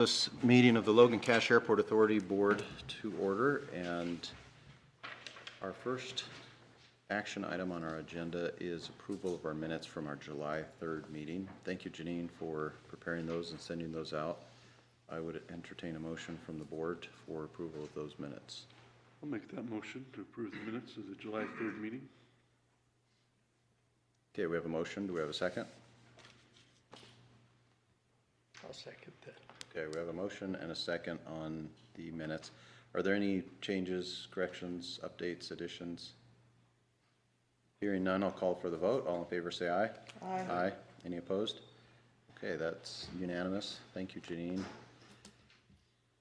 This meeting of the Logan-Cache Airport Authority Board to order, and our first action item on our agenda is approval of our minutes from our July 3rd meeting. Thank you, Janine, for preparing those and sending those out. I would entertain a motion from the board for approval of those minutes. I'll make that motion to approve the minutes of the July 3rd meeting. Okay, we have a motion. Do we have a second? I'll second that. Okay, we have a motion and a second on the minutes. Are there any changes, corrections, updates, additions? Hearing none, I'll call for the vote. All in favor say aye. Aye. Aye. Any opposed? Okay, that's unanimous. Thank you, Janine.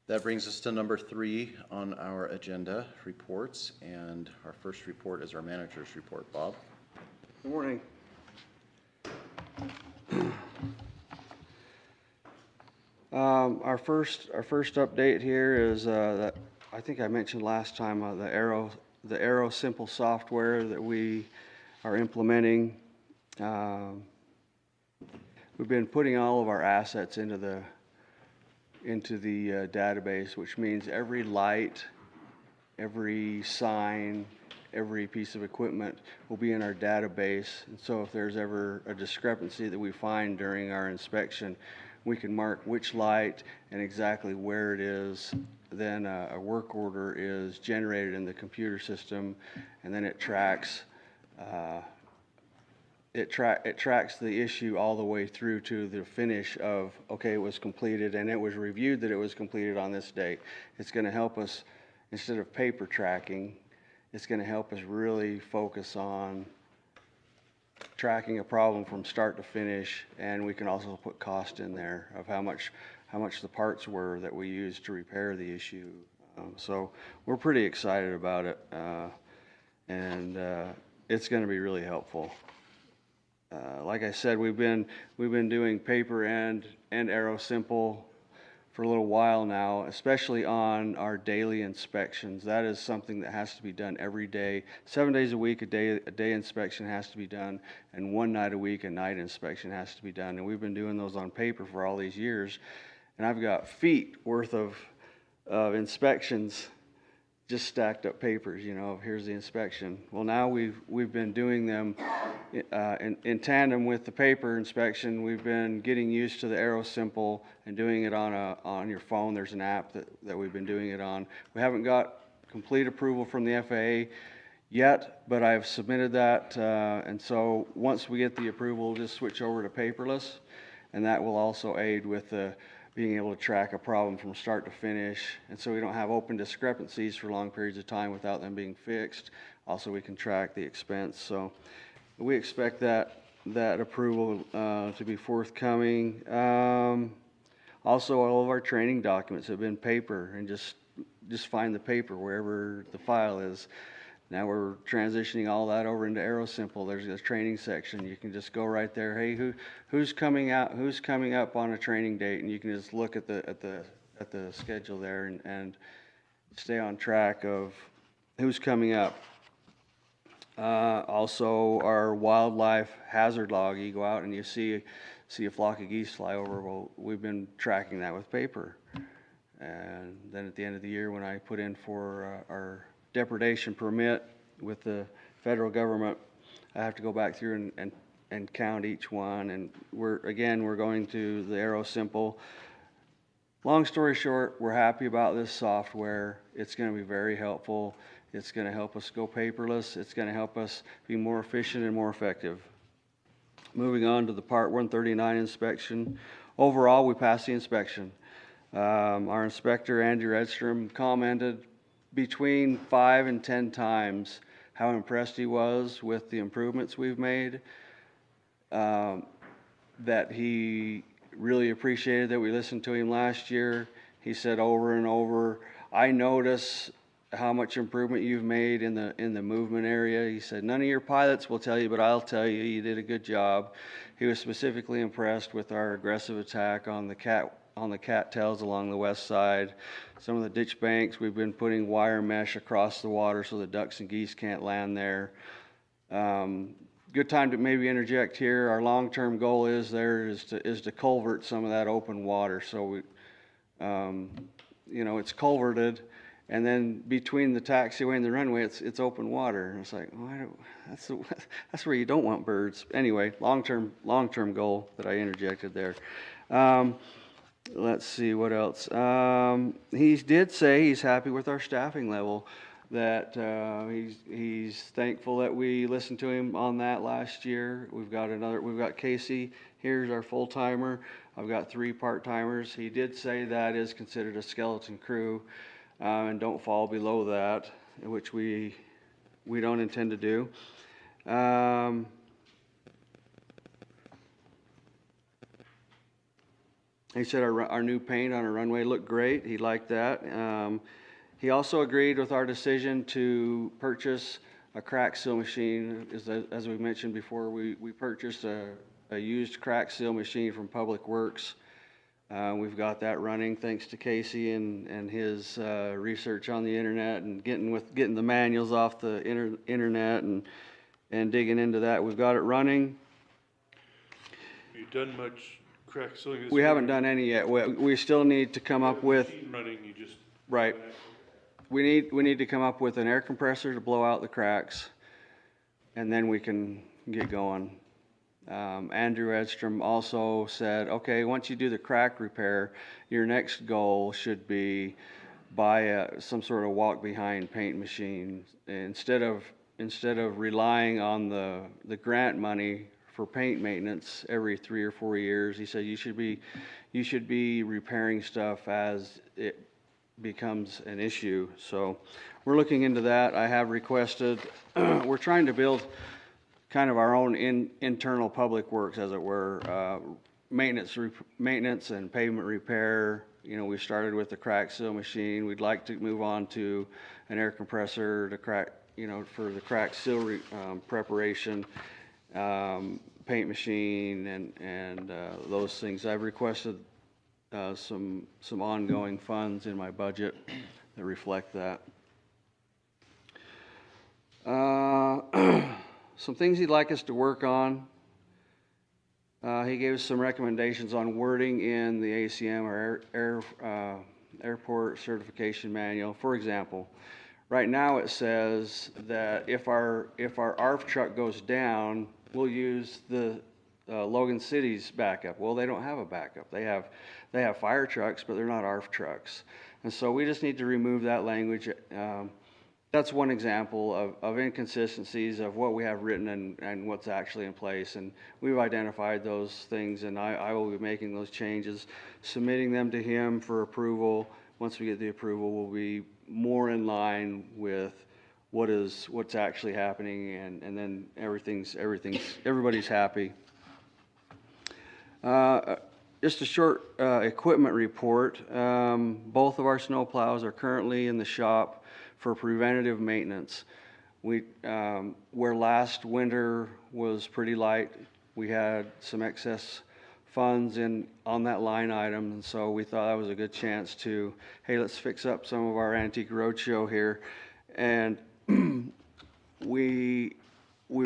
That brings us to number 3 on our agenda, reports, and our first report is our manager's report. Bob? Good morning. Our first update here is that I think I mentioned last time the Aero Simple software that we are implementing. We've been putting all of our assets into the database, which means every light, every sign, every piece of equipment will be in our database. And so if there's ever a discrepancy that we find during our inspection, we can mark which light and exactly where it is. Then a work order is generated in the computer system, and then it tracks the issue all the way through to the finish of, okay, it was completed and it was reviewed that it was completed on this date. It's going to help us, instead of paper tracking, it's going to help us really focus on tracking a problem from start to finish, and we can also put cost in there of how much the parts were that we used to repair the issue. So we're pretty excited about it, and it's going to be really helpful. Like I said, we've been doing paper and Aero Simple for a little while now, especially on our daily inspections. That is something that has to be done every day. 7 days a week, a day inspection has to be done, and 1 night a week, a night inspection has to be done. And we've been doing those on paper for all these years. And I've got feet worth of inspections, just stacked up papers, you know, here's the inspection. Well, now we've been doing them in tandem with the paper inspection. We've been getting used to the Aero Simple and doing it on your phone. There's an app that we've been doing it on. We haven't got complete approval from the FAA yet, but I've submitted that, and so once we get the approval, we'll just switch over to paperless, and that will also aid with being able to track a problem from start to finish, and so we don't have open discrepancies for long periods of time without them being fixed. Also, we can track the expense. So we expect that approval to be forthcoming. Also, all of our training documents have been paper, and just find the paper wherever the file is. Now we're transitioning all that over into Aero Simple. There's a training section. You can just go right there. Hey, who's coming up on a training date, and you can just look at the schedule there and stay on track of who's coming up. Also, our wildlife hazard log. You go out and you see a flock of geese fly over. Well, we've been tracking that with paper. And then at the end of the year, when I put in for our depredation permit with the federal government, I have to go back through and count each one. And we're going to the Aero Simple. Long story short, we're happy about this software. It's going to be very helpful. It's going to help us go paperless. It's going to help us be more efficient and more effective. Moving on to the Part 139 inspection. Overall, we passed the inspection. Our inspector, Andy Redstrom, commented between 5 and 10 times how impressed he was with the improvements we've made, that he really appreciated that we listened to him last year. He said over and over, I notice how much improvement you've made in the movement area. He said, none of your pilots will tell you, but I'll tell you, you did a good job. He was specifically impressed with our aggressive attack on the cattails along the west side. Some of the ditch banks, we've been putting wire mesh across the water so the ducks and geese can't land there. Good time to maybe interject here. Our long-term goal is to culvert some of that open water. So You know, it's culverted, and then between the taxiway and the runway, it's open water. And it's like, that's where you don't want birds. Anyway, long-term goal that I interjected there. Let's see what else. He did say he's happy with our staffing level. That he's thankful that we listened to him on that last year. We've got Casey. Here's our full timer. I've got 3 part-timers. He did say that is considered a skeleton crew, and don't fall below that, which we don't intend to do. He said our new paint on our runway looked great. He liked that. He also agreed with our decision to purchase a crack seal machine. As we mentioned before, we purchased a used crack seal machine from Public Works. We've got that running thanks to Casey and his research on the internet and getting the manuals off the internet and digging into that. We've got it running. Have you done much crack sealing? We haven't done any yet. We still need to come up with. Machine running, you just. Right. We need to come up with an air compressor to blow out the cracks, and then we can get going. Andrew Edstrom also said, okay, once you do the crack repair, your next goal should be buy some sort of walk-behind paint machine. Instead of relying on the grant money for paint maintenance every 3 or 4 years, he said you should be repairing stuff as it becomes an issue. So we're looking into that. I have requested, we're trying to build kind of our own internal public works, as it were, maintenance and pavement repair. You know, we started with the crack seal machine. We'd like to move on to an air compressor to crack, you know, for the crack seal preparation, paint machine, and those things. I've requested some ongoing funds in my budget that reflect that. Some things he'd like us to work on. He gave us some recommendations on wording in the ACM or airport certification manual. For example, right now it says that if our ARF truck goes down, we'll use the Logan City's backup. Well, they don't have a backup. They have fire trucks, but they're not ARF trucks. And so we just need to remove that language. That's one example of inconsistencies of what we have written and what's actually in place. And we've identified those things, and I will be making those changes, submitting them to him for approval. Once we get the approval, we'll be more in line with what's actually happening, and then everybody's happy. Just a short equipment report. Both of our snow plows are currently in the shop for preventative maintenance. Where last winter was pretty light, we had some excess funds on that line item, and so we thought that was a good chance to, hey, let's fix up some of our antique roadshow here. And we've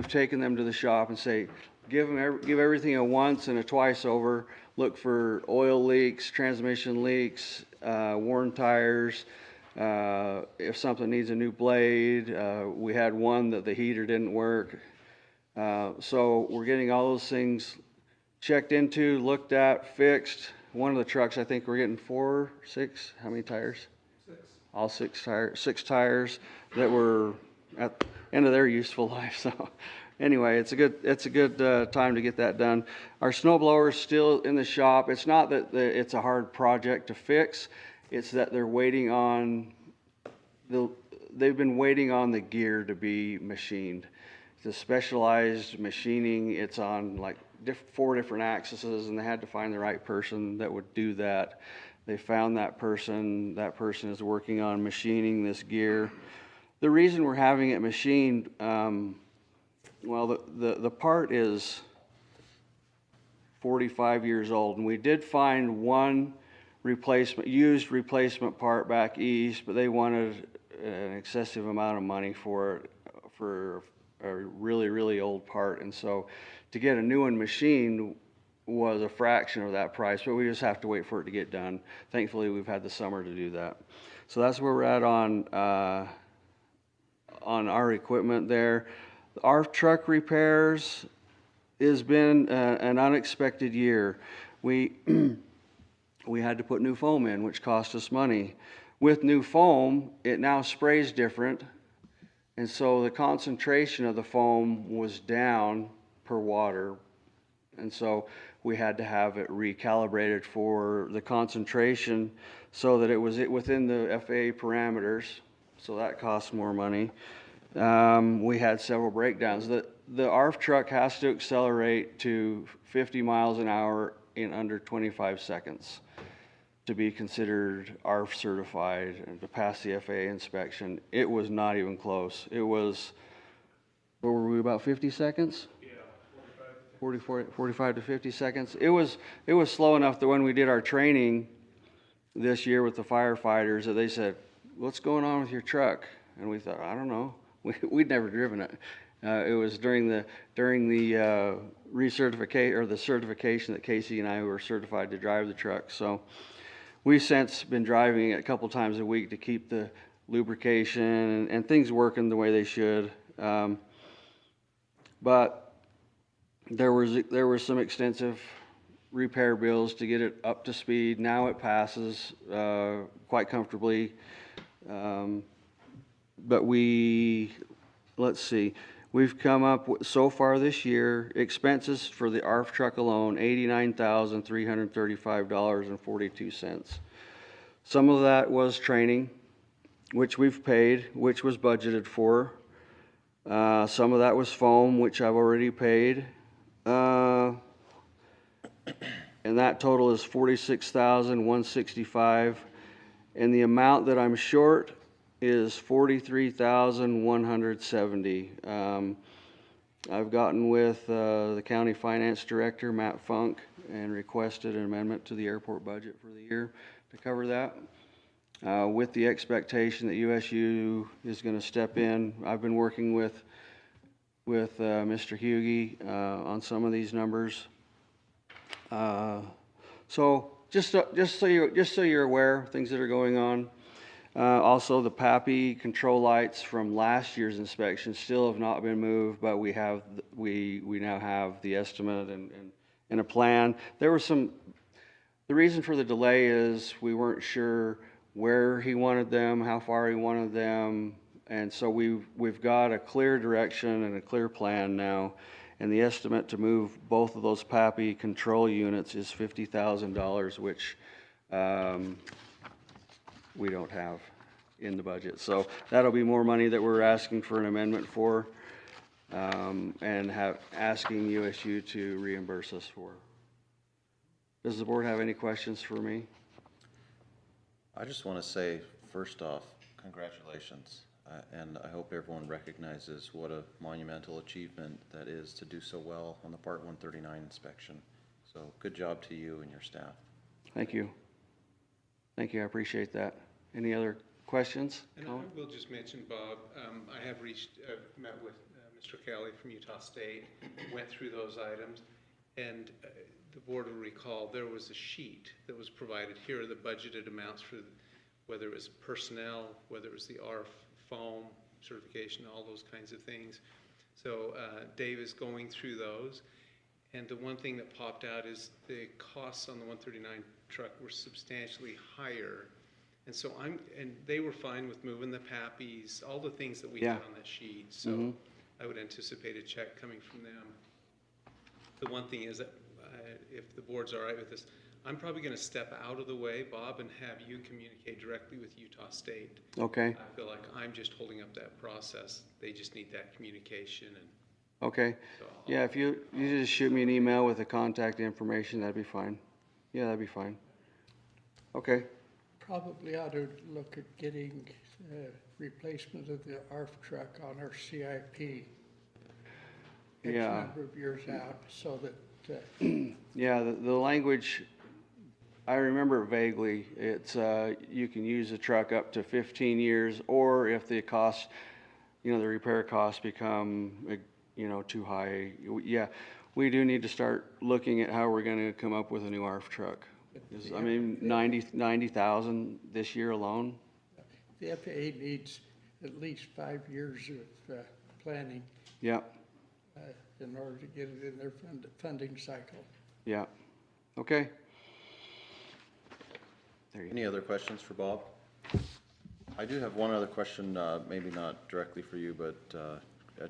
taken them to the shop and say, give everything a once and a twice over. Look for oil leaks, transmission leaks, worn tires. If something needs a new blade, we had one that the heater didn't work. So we're getting all those things checked into, looked at, fixed. One of the trucks, I think we're getting 4, 6, how many tires? 6. All 6 tires that were at the end of their useful life. So anyway, it's a good time to get that done. Our snow blower is still in the shop. It's not that it's a hard project to fix. It's that they're waiting on they've been waiting on the gear to be machined. It's a specialized machining. It's on like 4 different axes, and they had to find the right person that would do that. They found that person. That person is working on machining this gear. The reason we're having it machined, well, the part is 45 years old, and we did find one used replacement part back east, but they wanted an excessive amount of money for a really, really old part. And so to get a new one machined, was a fraction of that price, but we just have to wait for it to get done. Thankfully, we've had the summer to do that. So that's where we're at on our equipment there. Our truck repairs has been an unexpected year. We we had to put new foam in, which cost us money. With new foam, it now sprays different, and so the concentration of the foam was down per water, and so we had to have it recalibrated for the concentration so that it was within the FAA parameters, so that costs more money. We had several breakdowns. The ARF truck has to accelerate to 50 miles an hour in under 25 seconds to be considered ARF certified and to pass the FAA inspection. It was not even close. It was, what were we, about 50 seconds? Yeah, 45 to 50 seconds. It was slow enough that when we did our training this year with the firefighters, that they said, "What's going on with your truck?" And we thought, I don't know. We'd never driven it. It was during the recertification or the certification that Casey and I were certified to drive the truck. So we've since been driving it a couple times a week to keep the lubrication and things working the way they should. But there was some extensive repair bills to get it up to speed. Now it passes quite comfortably. But let's see, we've come up with, so far this year, expenses for the ARF truck alone, $89,335.42. Some of that was training, which we've paid, which was budgeted for. Some of that was foam, which I've already paid. And that total is $46,165. And the amount that I'm short is $43,170. I've gotten with the county finance director, Matt Funk, and requested an amendment to the airport budget for the year to cover that, with the expectation that USU is going to step in. I've been working with Mr. Hughie on some of these numbers. So just so you're aware of things that are going on. Also, the PAPI control lights from last year's inspection still have not been moved, but we now have the estimate and a plan. The reason for the delay is we weren't sure where he wanted them, how far he wanted them, and so we've got a clear direction and a clear plan now. And the estimate to move both of those PAPI control units is $50,000, which we don't have in the budget. So that'll be more money that we're asking for an amendment for, and asking USU to reimburse us for. Does the board have any questions for me? I just want to say, first off, congratulations. And I hope everyone recognizes what a monumental achievement that is to do so well on the Part 139 inspection. So good job to you and your staff. Thank you. Thank you, I appreciate that. Any other questions? And I will just mention, Bob, I have met with Mr. Kelly from Utah State, went through those items, and the board will recall there was a sheet that was provided. Here are the budgeted amounts for whether it was personnel, whether it was the ARF foam certification, all those kinds of things. So Dave is going through those. And the one thing that popped out is the costs on the 139 truck were substantially higher. And so and they were fine with moving the PAPIs, all the things that we had on that sheet. So I would anticipate a check coming from them. The one thing is that if the board's all right with this, I'm probably going to step out of the way, Bob, and have you communicate directly with Utah State. Okay. I feel like I'm just holding up that process. They just need that communication. And okay. so yeah, if you just shoot me an email with the contact information, that'd be fine. Yeah, that'd be fine. Okay. Probably ought to look at getting replacement of the ARF truck on our CIP. X number of years out, so that. Yeah, the language, I remember it vaguely. It's you can use the truck up to 15 years, or if the cost, the repair costs become, too high. Yeah, we do need to start looking at how we're gonna come up with a new ARF truck. I mean, 90,000 this year alone. The FAA needs at least 5 years of planning Yeah, in order to get it in their funding cycle. yeah. Okay. There you go. Any other questions for Bob? I do have one other question, maybe not directly for you, but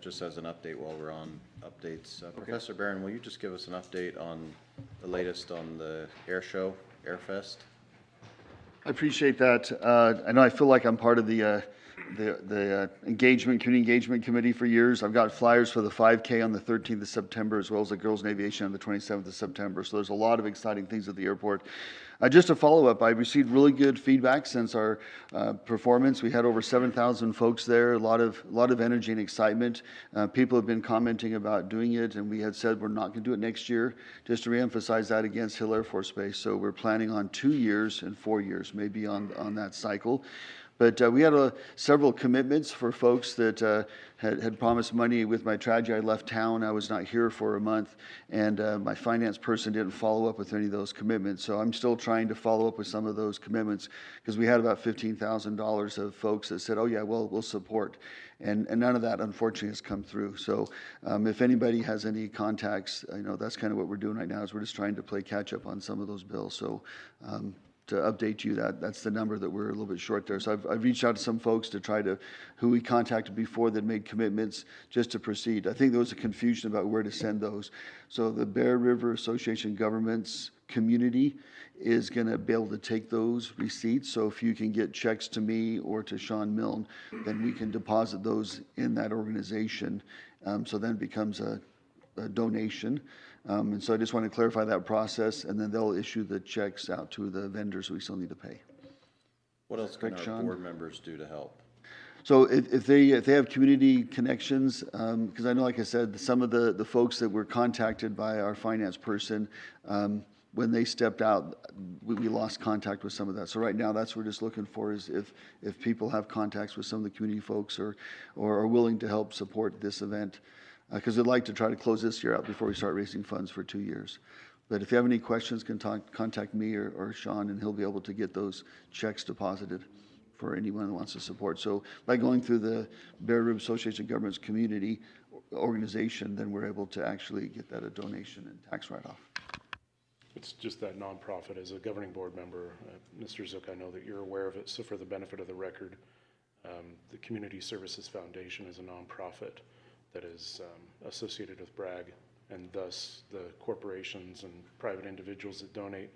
just as an update while we're on updates. Professor Barron, will you just give us an update on the latest on the air show, Airfest? I appreciate that. I know I feel like I'm part of the community engagement committee for years. I've got flyers for the 5K on the 13th of September, as well as the Girls in Aviation on the 27th of September. So there's a lot of exciting things at the airport. Just to follow up, I received really good feedback since our performance. We had over 7,000 folks there, a lot of energy and excitement. People have been commenting about doing it, and we had said we're not going to do it next year, just to reemphasize that against Hill Air Force Base. So we're planning on 2 years and 4 years, maybe on that cycle. But we had several commitments for folks that had promised money. With my tragedy, I left town. I was not here for a month, and my finance person didn't follow up with any of those commitments. So I'm still trying to follow up with some of those commitments, because we had about $15,000 of folks that said, oh yeah, well, we'll support. And none of that, unfortunately, has come through. So if anybody has any contacts, that's kind of what we're doing right now, is we're just trying to play catch up on some of those bills. So to update you, that's the number that we're a little bit short there. So I've reached out to some folks to try to, who we contacted before that made commitments just to proceed. I think there was a confusion about where to send those. So the Bear River Association Governments community is going to be able to take those receipts. So if you can get checks to me or to Sean Milne, then we can deposit those in that organization. So then it becomes a donation. And so I just want to clarify that process, and then they'll issue the checks out to the vendors we still need to pay. What else can Correct, our Sean? board members do to help? So if they have community connections, because I know, like I said, some of the folks that were contacted by our finance person, when they stepped out, we lost contact with some of that. So right now, that's what we're just looking for, is if people have contacts with some of the community folks or are willing to help support this event. Because we'd like to try to close this year out before we start raising funds for 2 years. But if you have any questions, contact me or Sean, and he'll be able to get those checks deposited for anyone who wants to support. So by going through the Bear River Association of Governments community organization, then we're able to actually get that a donation and tax write-off. It's just that nonprofit. As a governing board member, Mr. Zook, I know that you're aware of it. So for the benefit of the record, the Community Services Foundation is a nonprofit that is associated with BRAG, and thus the corporations and private individuals that donate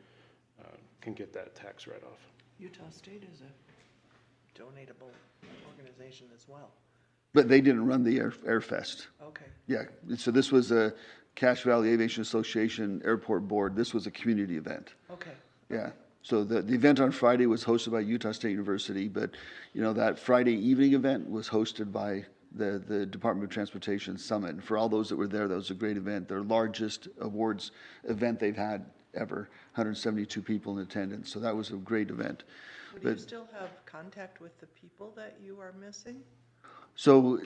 can get that tax write-off. Utah State is a donatable organization as well. But they didn't run the Airfest. Okay. Yeah, so this was a Cache Valley Aviation Association Airport Board. This was a community event. Okay. Yeah. So the event on Friday was hosted by Utah State University, but that Friday evening event was hosted by the Department of Transportation Summit. And for all those that were there, that was a great event. Their largest awards event they've had ever. 172 people in attendance. So that was a great event. Do you still have contact with the people that you are missing? So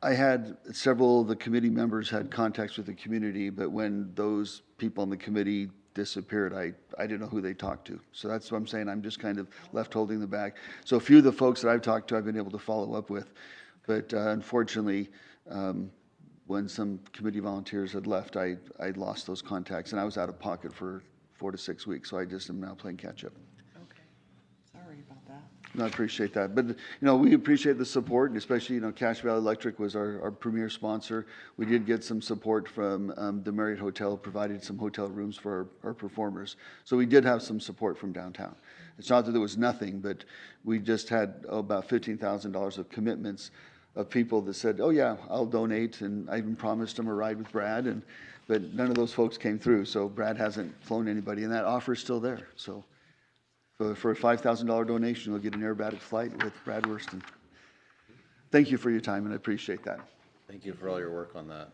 I had several of the committee members had contacts with the community, but when those people on the committee disappeared, I didn't know who they talked to. So that's what I'm saying. I'm just kind of left holding the bag. So a few of the folks that I've talked to, I've been able to follow up with. But unfortunately, when some committee volunteers had left, I lost those contacts, and I was out of pocket for 4 to 6 weeks. So I just am now playing catch up. Okay. Sorry about that. No, I appreciate that. But, we appreciate the support, and especially, Cache Valley Electric was our premier sponsor. We did get some support from the Marriott Hotel, provided some hotel rooms for our performers. So we did have some support from downtown. It's not that there was nothing, but we just had about $15,000 of commitments of people that said, oh yeah, I'll donate, and I even promised them a ride with Brad, but none of those folks came through, so Brad hasn't flown anybody, and that offer is still there. So for a $5,000 donation, you'll get an aerobatic flight with Brad Worston. Thank you for your time, and I appreciate that. Thank you for all your work on that.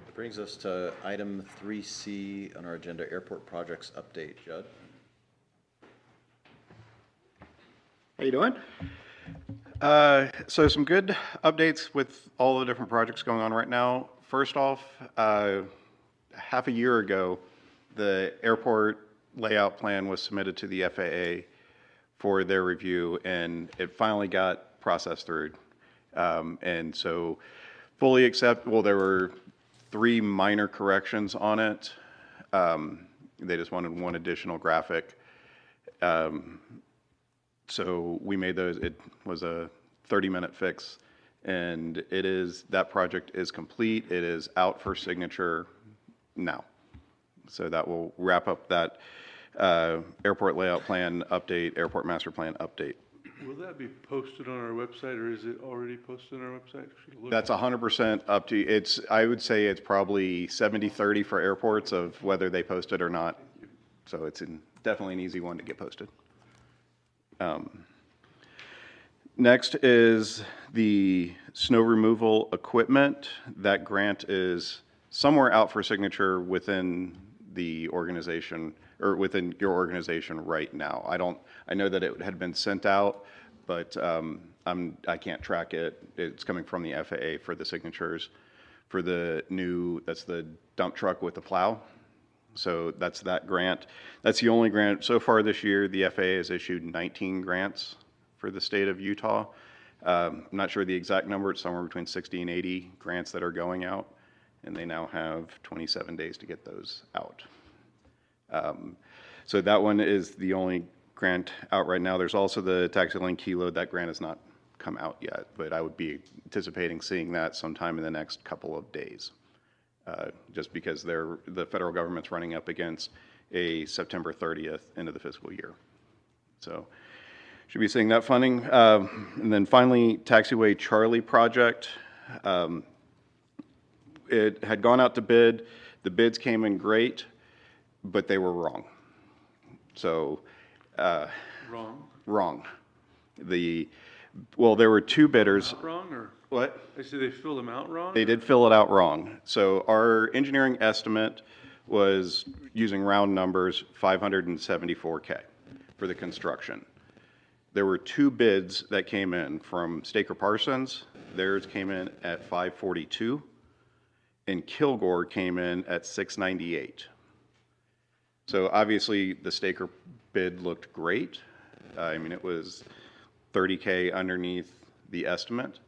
It brings us to item 3C on our agenda, airport projects update. Judd? How you doing? So some good updates with all the different projects going on right now. first off, half a year ago, the airport layout plan was submitted to the FAA for their review, and it finally got processed through. And so fully well, there were 3 minor corrections on it. They just wanted one additional graphic. So we made those. It was a 30-minute fix, and that project is complete. It is out for signature now. So that will wrap up that airport layout plan update, airport master plan update. Will that be posted on our website, or is it already posted on our website? That's 100% up to you. I would say it's probably 70-30 for airports of whether they post it or not. So it's definitely an easy one to get posted. Next is the snow removal equipment. That grant is somewhere out for signature within the organization, or within your organization right now. I know that it had been sent out, but I can't track it. It's coming from the FAA for the signatures for that's the dump truck with the plow. So that's that grant. That's the only grant. So far this year, the FAA has issued 19 grants for the state of Utah. I'm not sure the exact number. It's somewhere between 60 and 80 grants that are going out, and they now have 27 days to get those out. So that one is the only grant out right now. There's also the taxi lane key load. That grant has not come out yet, but I would be anticipating seeing that sometime in the next couple of days, just because the federal government's running up against a September 30th end of the fiscal year. So should be seeing that funding. And then finally, Taxiway Charlie project. It had gone out to bid. The bids came in great, but they were wrong. So wrong. Well, there were 2 bidders. Wrong, or? What? I see they filled them out wrong? They did fill it out wrong. So our engineering estimate was, using round numbers, $574K for the construction. There were 2 bids that came in from Staker Parsons. Theirs came in at $542, and Kilgore came in at $698. So obviously the Staker bid looked great. I mean, it was $30K underneath the estimate.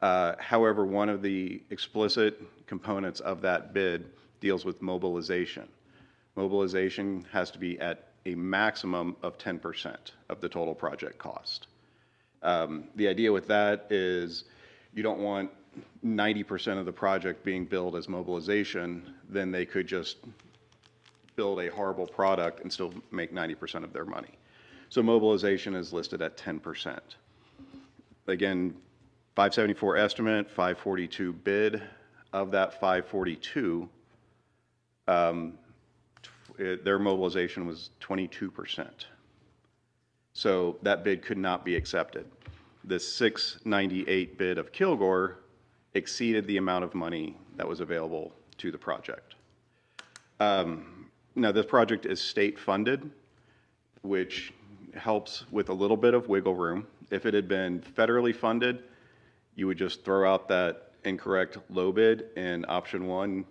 However, one of the explicit components of that bid deals with mobilization. Mobilization has to be at a maximum of 10% of the total project cost. The idea with that is you don't want 90% of the project being billed as mobilization, then they could just build a horrible product and still make 90% of their money. So mobilization is listed at 10%. Again, 574 estimate, 542 bid. Of that 542, their mobilization was 22%. So that bid could not be accepted. The 698 bid of Kilgore exceeded the amount of money that was available to the project. Now, this project is state funded, which helps with a little bit of wiggle room. If it had been federally funded, you would just throw out that incorrect low bid, and option 1,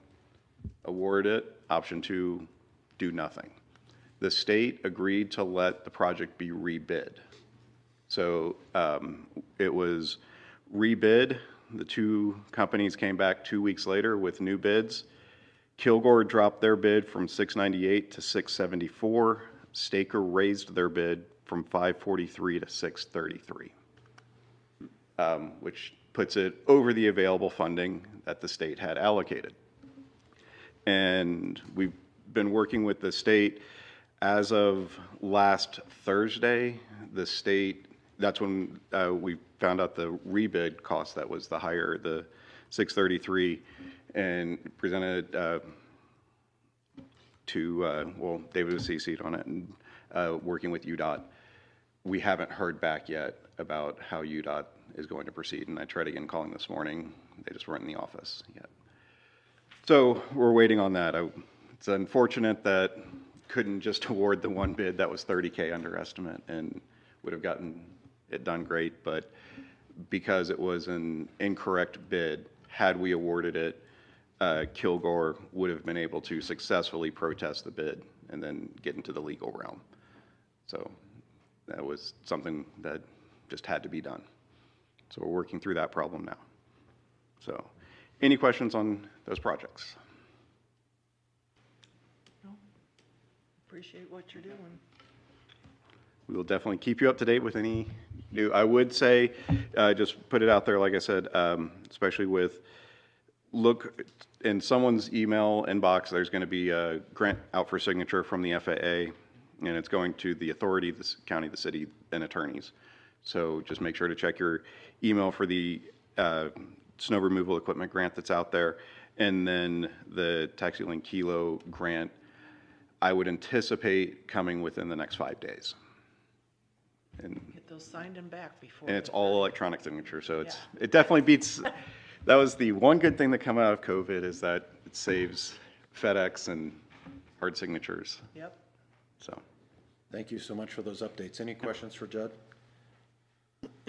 award it, option 2, do nothing. The state agreed to let the project be rebid. So it was rebid. The 2 companies came back 2 weeks later with new bids. Kilgore dropped their bid from 698 to 674. Staker raised their bid from 543 to 633, which puts it over the available funding that the state had allocated. And we've been working with the state. As of last Thursday, the state, that's when we found out the rebid cost that was the higher, the 633, and presented well, David was CC'd on it, and working with UDOT. We haven't heard back yet about how UDOT is going to proceed, and I tried again calling this morning. They just weren't in the office yet. So we're waiting on that. It's unfortunate that couldn't just award the one bid that was $30K under estimate and would have gotten it done great, but because it was an incorrect bid, had we awarded it, Kilgore would have been able to successfully protest the bid and then get into the legal realm. So that was something that just had to be done. So we're working through that problem now. So any questions on those projects? No. Appreciate what you're doing. We will definitely keep you up to date with any new. I would say, just put it out there, like I said, especially with, look in someone's email inbox, there's going to be a grant out for signature from the FAA, and it's going to the authority, the county, the city, and attorneys. So just make sure to check your email for the snow removal equipment grant that's out there. And then the TaxiLink Kilo grant, I would anticipate coming within the next 5 days. And Get those signed and back before. and it's the all electronic signature, so it definitely beats, that was the one good thing that come out of COVID, is that it saves FedEx and hard signatures, Yep. so. Thank you so much for those updates. Any questions for Judd?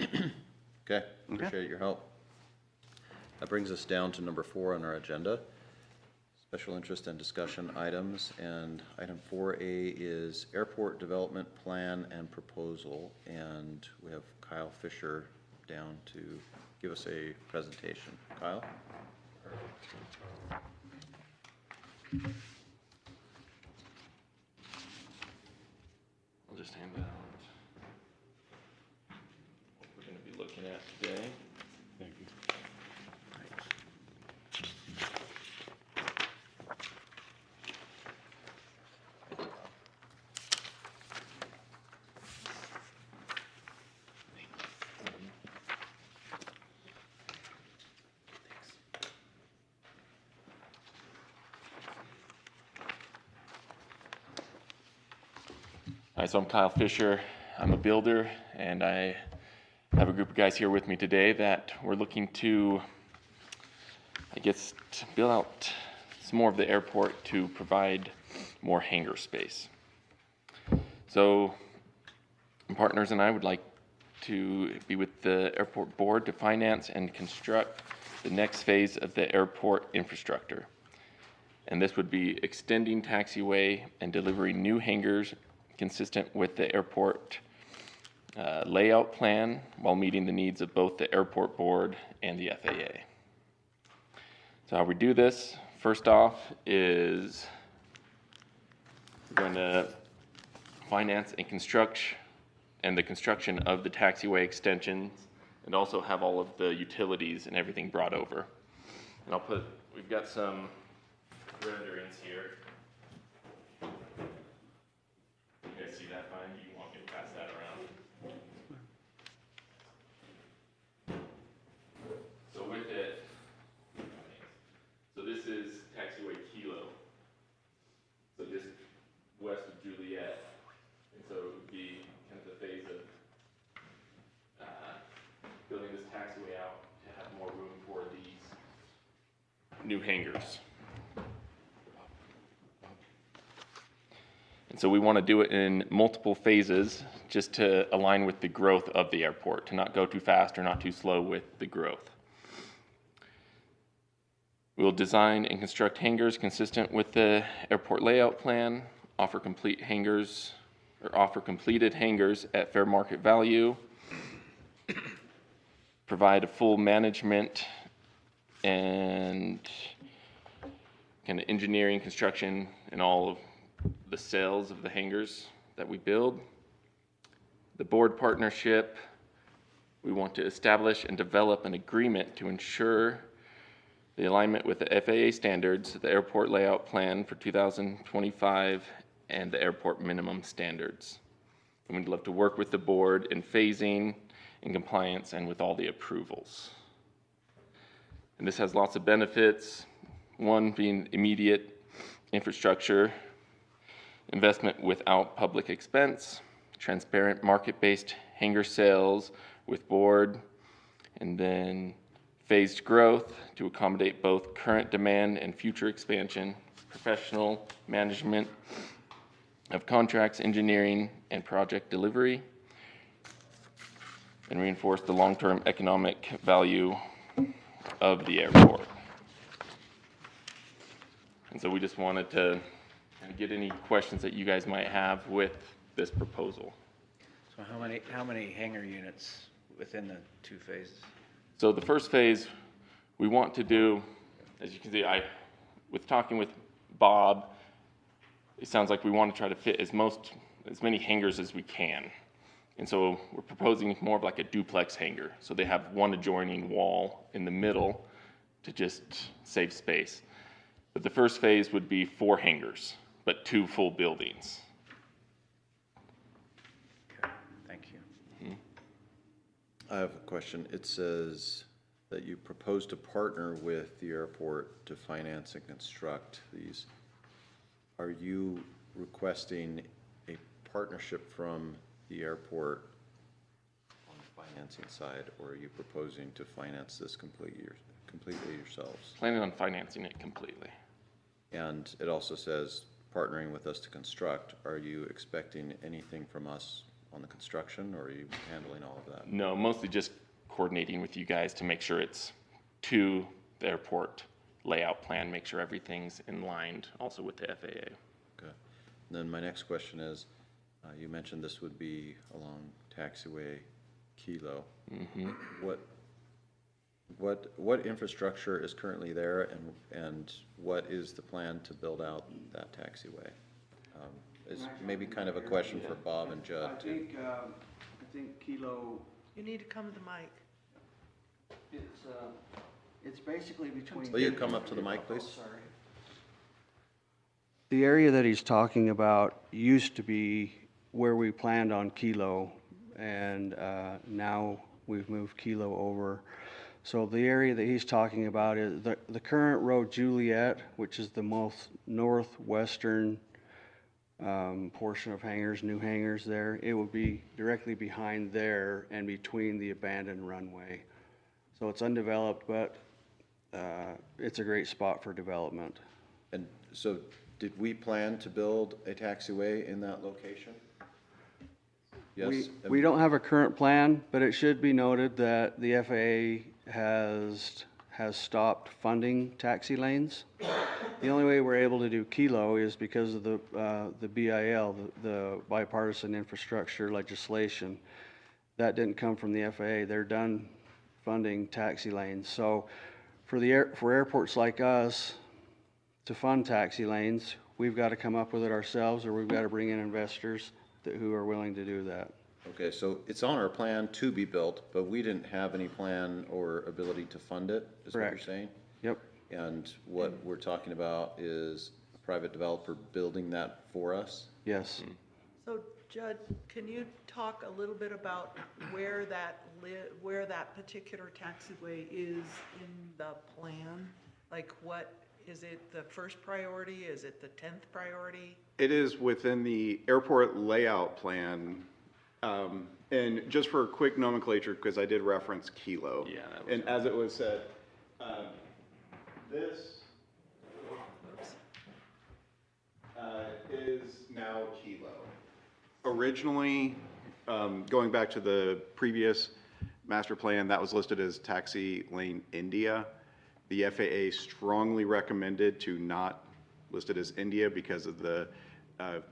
Okay, appreciate your help. That brings us down to number 4 on our agenda, special interest and discussion items. And item 4A is airport development plan and proposal. And we have Kyle Fisher down to give us a presentation. Kyle? I'll just hand out what we're going to be looking at today. Thank you. Hi, so I'm Kyle Fisher. I'm a builder, and I have a group of guys here with me today that we're looking to, I guess, to build out some more of the airport to provide more hangar space. So my partners and I would like to be with the airport board to finance and construct the next phase of the airport infrastructure. And this would be extending taxiway and delivering new hangars consistent with the airport layout plan while meeting the needs of both the airport board and the FAA. So how we do this, first off, is we're going to finance and the construction of the taxiway extensions, and also have all of the utilities and everything brought over. And we've got some renderings here. You guys see that fine? You want me to pass that around? So with it, so this is taxiway Kilo. So just west of Juliet. And so it would be kind of the phase of building this taxiway out to have more room for these new hangars. And so we want to do it in multiple phases just to align with the growth of the airport, to not go too fast or not too slow with the growth. We will design and construct hangars consistent with the airport layout plan, offer completed hangars at fair market value, provide a full management and kind of engineering, construction, and all of the sales of the hangars that we build. The board partnership, we want to establish and develop an agreement to ensure the alignment with the FAA standards, the airport layout plan for 2025, and the airport minimum standards. And we'd love to work with the board in phasing, in compliance, and with all the approvals. And this has lots of benefits. One being immediate infrastructure, investment without public expense, transparent market-based hangar sales with board, and then phased growth to accommodate both current demand and future expansion, professional management of contracts, engineering, and project delivery, and reinforce the long-term economic value of the airport. And so we just wanted to kind of get any questions that you guys might have with this proposal. So how many hangar units within the two phases? So the first phase, we want to do, as you can see, with talking with Bob, it sounds like we want to try to fit as many hangars as we can. And so we're proposing more of like a duplex hangar. So they have one adjoining wall in the middle to just save space. But the first phase would be 4 hangars, but 2 full buildings. Okay, thank you. I have a question. It says that you propose to partner with the airport to finance and construct these. Are you requesting a partnership from the airport on the financing side, or are you proposing to finance this completely yourselves? Planning on financing it completely. And it also says partnering with us to construct. Are you expecting anything from us on the construction, or are you handling all of that? No, mostly just coordinating with you guys to make sure it's to the airport layout plan, make sure everything's in line also with the FAA. Okay. And then my next question is, you mentioned this would be along taxiway Kilo. What infrastructure is currently there, and what is the plan to build out that taxiway? Is maybe kind of a question for Bob and Judd I too. think Kilo, You need to come to the mic. it's basically between. Will you come up to the mic, please? Sorry. The area that he's talking about used to be where we planned on Kilo, and now we've moved Kilo over. So the area that he's talking about is the current road Juliet, which is the most northwestern portion of hangars, new hangars there. It will be directly behind there and between the abandoned runway. So it's undeveloped, but it's a great spot for development. And so did we plan to build a taxiway in that location? Yes? We don't have a current plan, but it should be noted that the FAA has stopped funding taxi lanes. The only way we're able to do Kilo is because of the BIL, the bipartisan infrastructure legislation. That didn't come from the FAA. They're done funding taxi lanes. So for airports like us to fund taxi lanes, we've got to come up with it ourselves, or we've got to bring in investors who are willing to do that. Okay, so it's on our plan to be built, but we didn't have any plan or ability to fund it, is what you're Correct. saying? Yep. And what we're talking about is a private developer building that for us? Yes. So Judd, can you talk a little bit about where that particular taxiway is in the plan? Like what, is it the first priority? Is it the 10th priority? It is within the airport layout plan. And just for a quick nomenclature, because I did reference Kilo. Yeah, that was And as it was said, this is now Kilo. Originally, going back to the previous master plan, that was listed as Taxi Lane India. The FAA strongly recommended to not list it as India because of the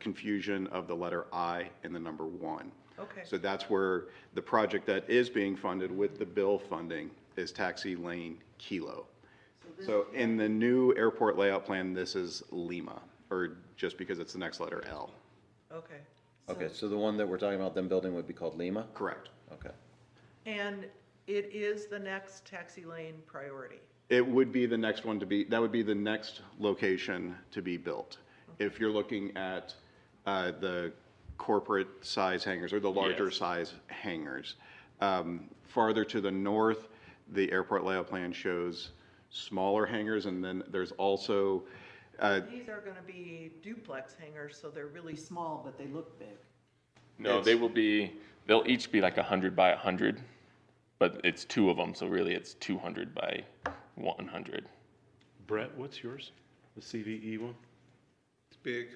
confusion of the letter I and the number 1. Okay. So that's where the project that is being funded with the bill funding is Taxi Lane Kilo. So in the new airport layout plan, this is Lima, or just because it's the next letter L. Okay. Okay, so the one that we're talking about them building would be called Lima? Correct. Okay. And it is the next taxi lane priority. It would be the next one to be, that would be the next location to be built. If you're looking at the corporate size hangars or the larger Yes. size hangars. Farther to the north, the airport layout plan shows smaller hangars, and then there's also, These are gonna be duplex hangars, so they're really small, but they look big. No, they'll each be like 100 by 100, but it's 2 of them, so really it's 200 by 100. Brett, what's yours? The CVE one? It's big.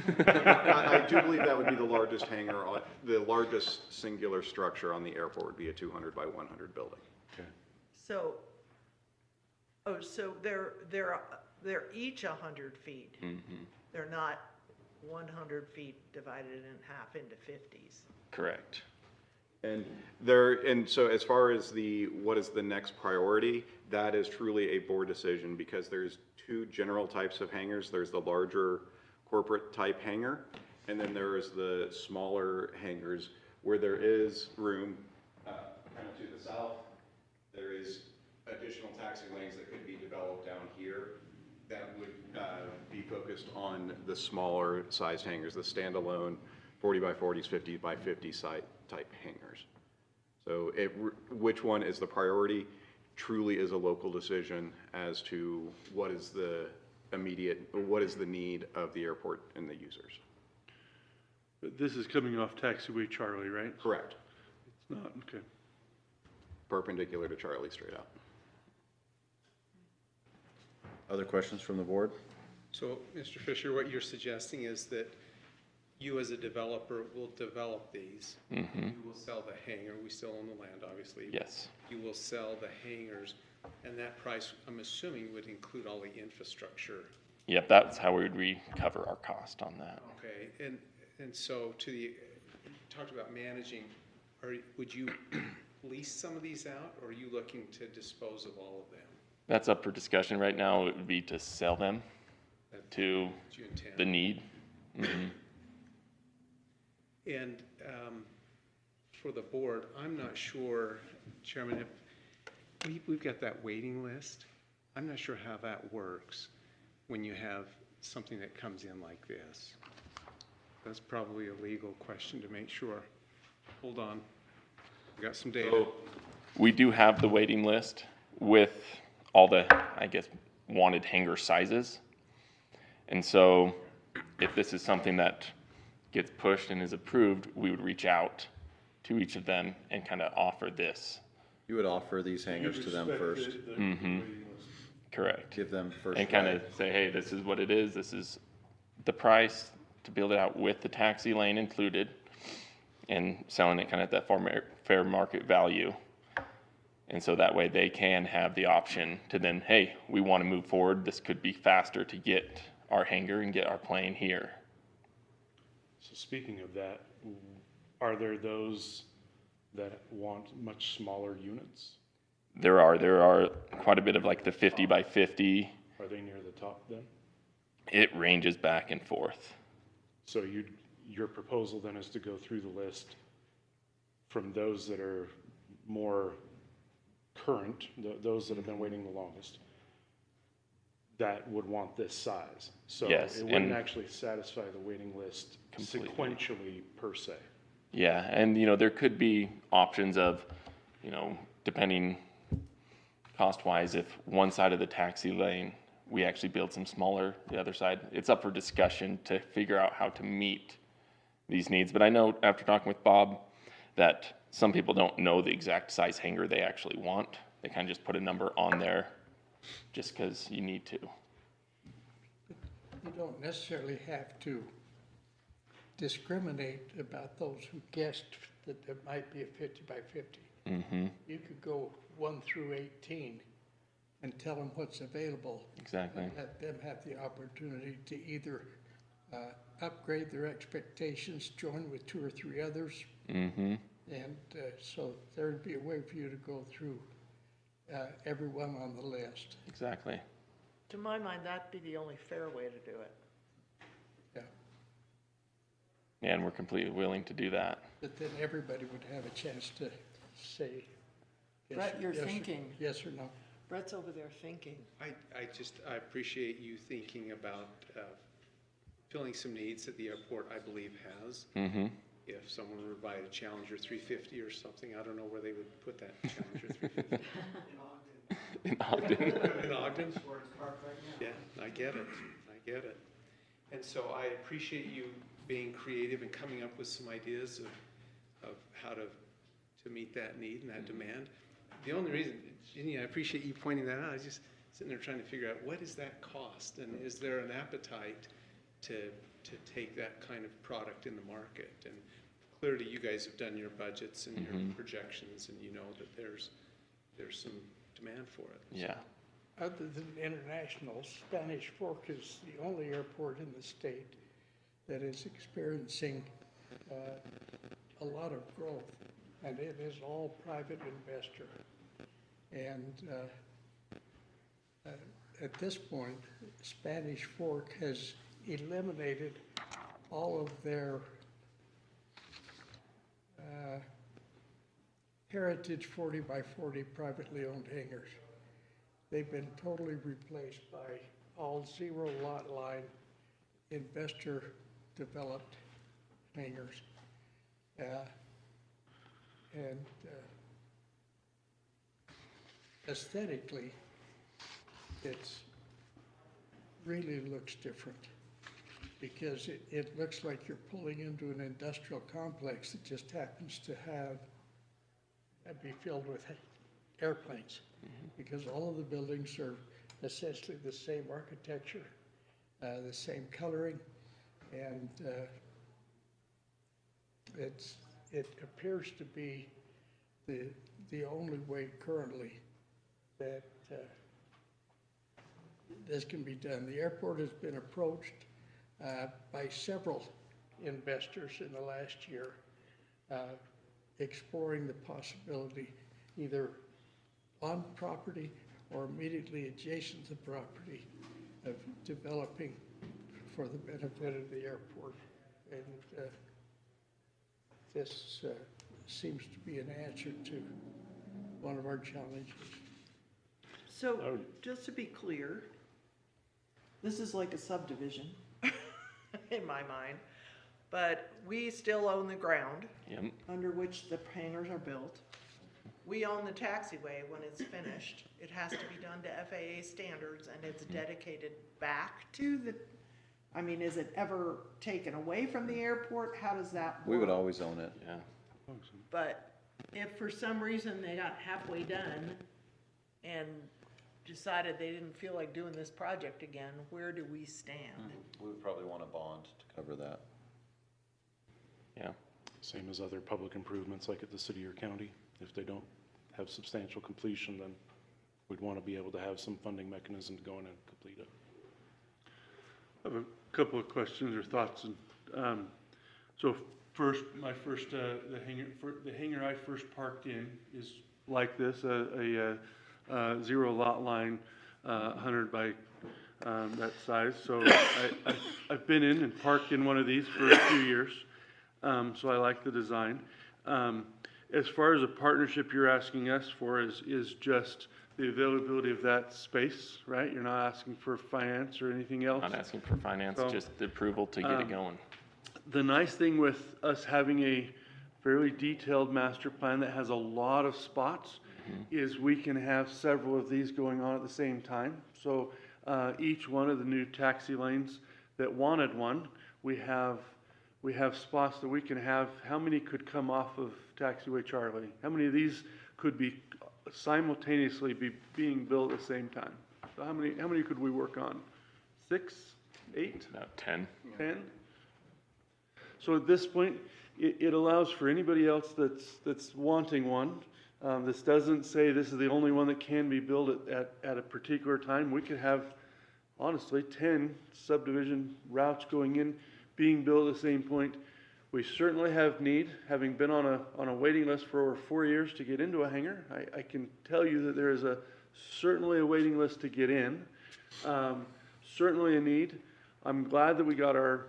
I do believe that would be the largest hangar, the largest singular structure on the airport would be a 200 by 100 building. Okay. So, so they're each 100 feet. Mm-hmm. They're not 100 feet divided in half into 50s. Correct. And so as far as what is the next priority, that is truly a board decision, because there's two general types of hangars. There's the larger corporate type hangar, and then there is the smaller hangars where there is room kind of to the south. There is additional taxi lanes that could be developed down here that would be focused on the smaller sized hangars, the standalone 40 by 40s, 50 by 50 site type hangars. So which one is the priority truly is a local decision as to what is the need of the airport and the users. But this is coming off taxiway Charlie, right? Correct. It's not, okay. Perpendicular to Charlie, straight out. Other questions from the board? So, Mr. Fisher, what you're suggesting is that you as a developer will develop these. Mm-hmm. You will sell the hangar, we still own the land, obviously. Yes. You will sell the hangars, and that price, I'm assuming, would include all the infrastructure. Yep, that's how we would recover our cost on that. Okay, and so you talked about managing, would you lease some of these out, or are you looking to dispose of all of them? That's up for discussion right now. It would be to sell them to That you intend? the need. Mm-hmm. And for the board, I'm not sure, Chairman, if we've got that waiting list. I'm not sure how that works when you have something that comes in like this. That's probably a legal question to make sure. Hold on, we got some data. So we do have the waiting list with all the, I guess, wanted hangar sizes. And so if this is something that gets pushed and is approved, we would reach out to each of them and kind of offer this. You would offer these hangars to them first, Correct. give them first. And kind right. of say, hey, this is what it is. This is the price to build it out with the taxi lane included, and selling it kind of at that fair market value. And so that way they can have the option to then, hey, we want to move forward. This could be faster to get our hangar and get our plane here. So speaking of that, are there those that want much smaller units? There are quite a bit of like the 50 by 50. Are they near the top then? It ranges back and forth. So your proposal then is to go through the list from those that are more current, those that have been waiting the longest, that would want this size. So Yes, it wouldn't and- actually satisfy the waiting list Completely. sequentially per se. Yeah, and there could be options of, depending cost-wise, if one side of the taxi lane, we actually build some smaller, the other side. It's up for discussion to figure out how to meet these needs. But I know after talking with Bob that some people don't know the exact size hangar they actually want. They kind of just put a number on there just because you need to. You don't necessarily have to discriminate about those who guessed that there might be a 50 by 50. Mm-hmm. You could go 1 through 18 and tell them what's available. Exactly. And let them have the opportunity to either upgrade their expectations, join with 2 or 3 others. Mm-hmm. And so there'd be a way for you to go through everyone on the list. Exactly. To my mind, that'd be the only fair way to do it. Yeah. And we're completely willing to do that. But then everybody would have a chance to say. yes Brett, or- you're yes or- thinking. Yes or no. Brett's over there thinking. I appreciate you thinking about filling some needs that the airport, I believe, has. Mm-hmm. If someone were to buy a Challenger 350 or something, I don't know where they would put that Challenger 350. In Ogden. In Ogden? Yeah, I get it. And so I appreciate you being creative and coming up with some ideas of how to meet that need and that demand. The only reason, Ginny, I appreciate you pointing that out. I was just sitting there trying to figure out what is that cost, and is there an appetite to take that kind of product in the market? And clearly, you guys have done your budgets and your projections, and you know that there's some demand for it. Yeah. other than international, Spanish Fork is the only airport in the state that is experiencing a lot of growth, and it is all private investor. And at this point, Spanish Fork has eliminated all of their heritage 40 by 40 privately owned hangars. They've been totally replaced by all zero lot line investor developed hangars. Aesthetically, it's really looks different because it looks like you're pulling into an industrial complex that just happens to be filled with airplanes, because all of the buildings are essentially the same architecture, the same coloring, and it appears to be the only way currently that this can be done. The airport has been approached by several investors in the last year, exploring the possibility either on property or immediately adjacent to the property of developing for the benefit of the airport. And this seems to be an answer to one of our challenges. So, just to be clear, this is like a subdivision in my mind, but we still own the ground Yep. under which the hangars are built. We own the taxiway when it's finished. It has to be done to FAA standards, and it's dedicated back to the, I mean, is it ever taken away from the airport? How does that work? We would always own it. Yeah. But if for some reason they got halfway done and decided they didn't feel like doing this project again, where do we stand? We would probably want a bond to cover that. Yeah. Same as other public improvements like at the city or county. If they don't have substantial completion, then we'd want to be able to have some funding mechanism to go in and complete it. I have a couple of questions or thoughts. And so first, the hangar I first parked in is like this, a zero lot line, 100 by that size. So I've been in and parked in one of these for a few years. So I like the design. As far as a partnership you're asking us for is just the availability of that space, right? You're not asking for finance or anything else? Not asking for finance, So, just the approval to get it going. The nice thing with us having a fairly detailed master plan that has a lot of spots is we can have several of these going on at the same time. So each one of the new taxi lanes that wanted one, we have spots that we can have. How many could come off of Taxiway Charlie? How many of these could be simultaneously being built at the same time? So how many could we work on? 6, 8, About 10. 10? So at this point, it allows for anybody else that's wanting one. This doesn't say this is the only one that can be built at a particular time. We could have, honestly, 10 subdivision routes going in, being built at the same point. We certainly have need, having been on a waiting list for over 4 years to get into a hangar. I can tell you that there is certainly a waiting list to get in. Certainly a need. I'm glad that we got our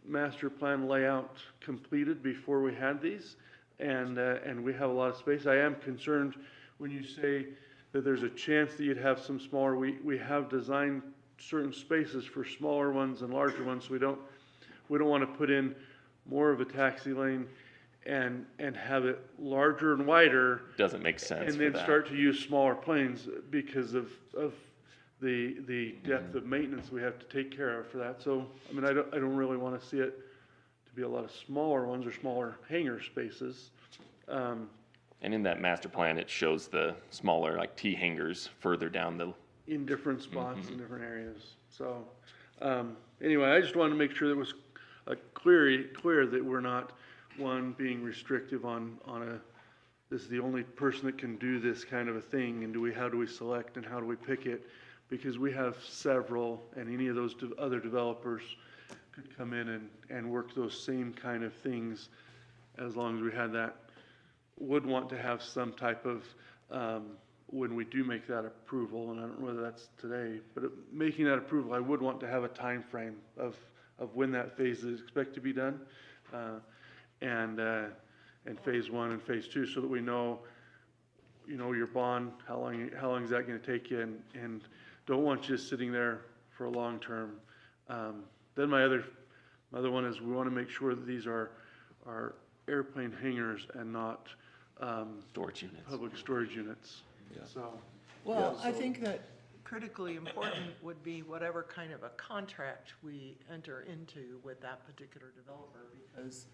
master plan layout completed before we had these, and we have a lot of space. I am concerned when you say that there's a chance that you'd have some smaller. We have designed certain spaces for smaller ones and larger ones, so we don't want to put in more of a taxi lane and have it larger and wider. Doesn't make sense And for then that. start to use smaller planes because of the depth of maintenance we have to take care of for that. So, I mean, I don't really want to see it to be a lot of smaller ones or smaller hangar spaces. And in that master plan, it shows the smaller, like T hangars further down the. In different spots in different areas. So, anyway, I just wanted to make sure that it was clear that we're not, one, being restrictive on this is the only person that can do this kind of a thing, and how do we select and how do we pick it? Because we have several, and any of those other developers could come in and work those same kind of things as long as we had that. Would want to have some type of, when we do make that approval, and I don't know whether that's today, but making that approval, I would want to have a time frame of when that phase is expected to be done, and phase one and phase two, so that we know, your bond, how long is that going to take you, and don't want you sitting there for a long term. Then my other one is we want to make sure that these are airplane hangars and not Storage units. public storage units. So, Well, I think that critically important would be whatever kind of a contract we enter into with that particular developer, because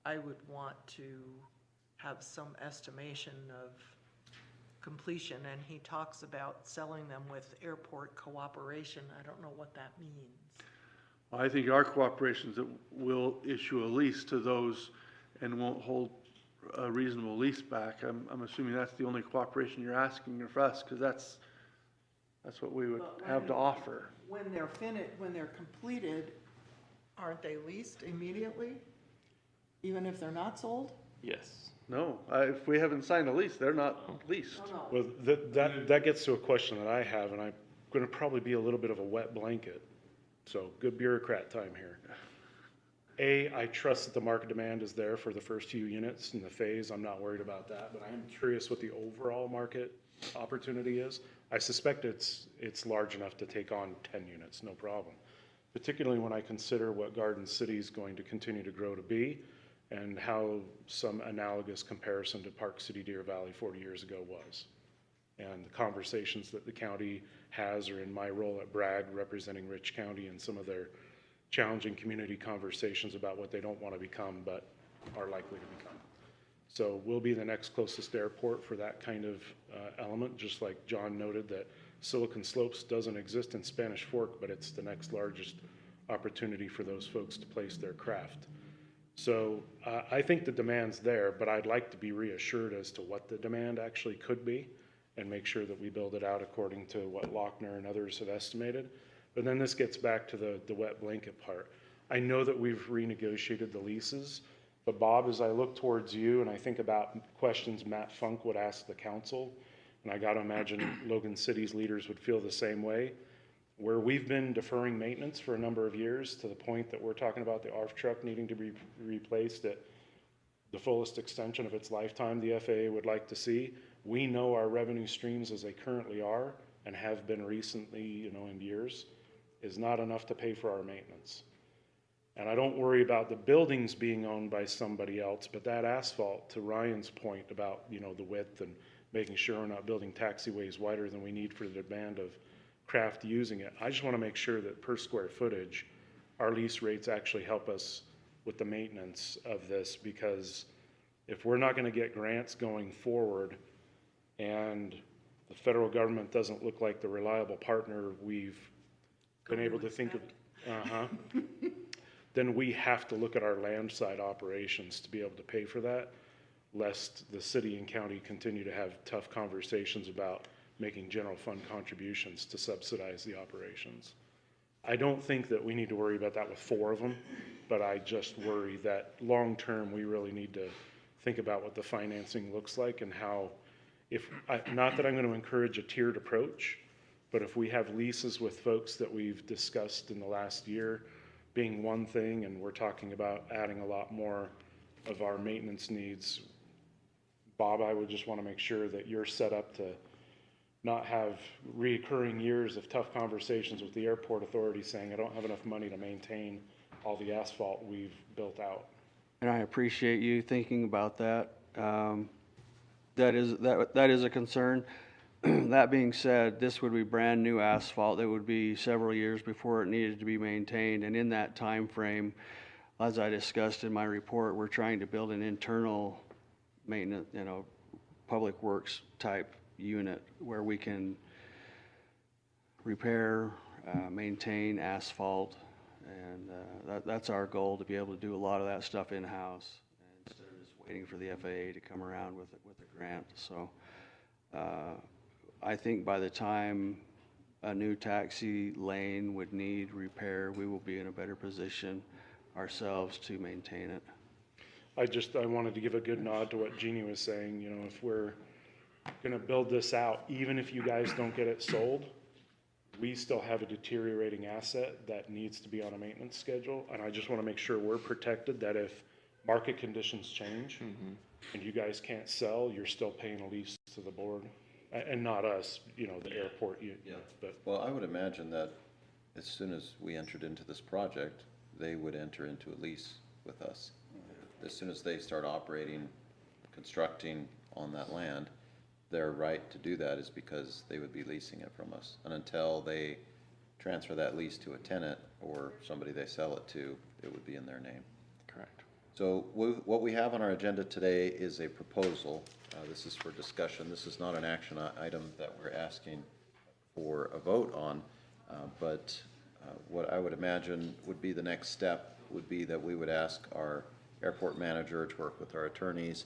I would want to have some estimation of completion, and he talks about selling them with airport cooperation. I don't know what that means. I think our cooperations that will issue a lease to those and won't hold a reasonable lease back. I'm assuming that's the only cooperation you're asking of us, because that's what we would have to offer. When they're finished, when they're completed, aren't they leased immediately? Even if they're not sold? Yes. No, if we haven't signed a lease, they're not leased. No. Well, that gets to a question that I have, and I'm going to probably be a little bit of a wet blanket. So good bureaucrat time here. I trust that the market demand is there for the first few units in the phase. I'm not worried about that, but I am curious what the overall market opportunity is. I suspect it's large enough to take on 10 units, no problem. Particularly when I consider what Garden City is going to continue to grow to be, and how some analogous comparison to Park City Deer Valley 40 years ago was. And the conversations that the county has, or in my role at Bragg, representing Rich County, and some of their challenging community conversations about what they don't want to become, but are likely to become. So we'll be the next closest airport for that kind of element, just like John noted that Silicon Slopes doesn't exist in Spanish Fork, but it's the next largest opportunity for those folks to place their craft. So I think the demand's there, but I'd like to be reassured as to what the demand actually could be, and make sure that we build it out according to what Lochner and others have estimated. But then this gets back to the wet blanket part. I know that we've renegotiated the leases, but Bob, as I look towards you and I think about questions Matt Funk would ask the council, and I gotta imagine Logan City's leaders would feel the same way, where we've been deferring maintenance for a number of years to the point that we're talking about the ARF truck needing to be replaced at the fullest extension of its lifetime the FAA would like to see. We know our revenue streams as they currently are, and have been recently, in years, is not enough to pay for our maintenance. And I don't worry about the buildings being owned by somebody else, but that asphalt, to Ryan's point about, the width and making sure we're not building taxiways wider than we need for the demand of craft using it. I just want to make sure that per square footage, our lease rates actually help us with the maintenance of this, because if we're not going to get grants going forward, and the federal government doesn't look like the reliable partner we've been able to think of, then we have to look at our land side operations to be able to pay for that, lest the city and county continue to have tough conversations about making general fund contributions to subsidize the operations. I don't think that we need to worry about that with 4 of them, but I just worry that long-term, we really need to think about what the financing looks like, and how, not that I'm going to encourage a tiered approach, but if we have leases with folks that we've discussed in the last year being one thing, and we're talking about adding a lot more of our maintenance needs, Bob, I would just want to make sure that you're set up to not have recurring years of tough conversations with the airport authority saying, I don't have enough money to maintain all the asphalt we've built out. And I appreciate you thinking about that. That is a concern. That being said, this would be brand new asphalt that would be several years before it needed to be maintained. And in that time frame, as I discussed in my report, we're trying to build an internal maintenance, public works type unit where we can repair, maintain asphalt, and that's our goal, to be able to do a lot of that stuff in-house instead of just waiting for the FAA to come around with a grant. So I think by the time a new taxi lane would need repair, we will be in a better position ourselves to maintain it. I wanted to give a good nod to what Jeannie was saying, you know, if we're gonna build this out, even if you guys don't get it sold, we still have a deteriorating asset that needs to be on a maintenance schedule, and I just wanna make sure we're protected, that if market conditions change and you guys can't sell, you're still paying a lease to the board, and not us, you know, the airport, but. Well, I would imagine that as soon as we entered into this project, they would enter into a lease with us. As soon as they start operating, constructing on that land, their right to do that is because they would be leasing it from us. And until they transfer that lease to a tenant or somebody they sell it to, it would be in their name. Correct. So what we have on our agenda today is a proposal. This is for discussion. This is not an action item that we're asking for a vote on, but what I would imagine would be the next step would be that we would ask our airport manager to work with our attorneys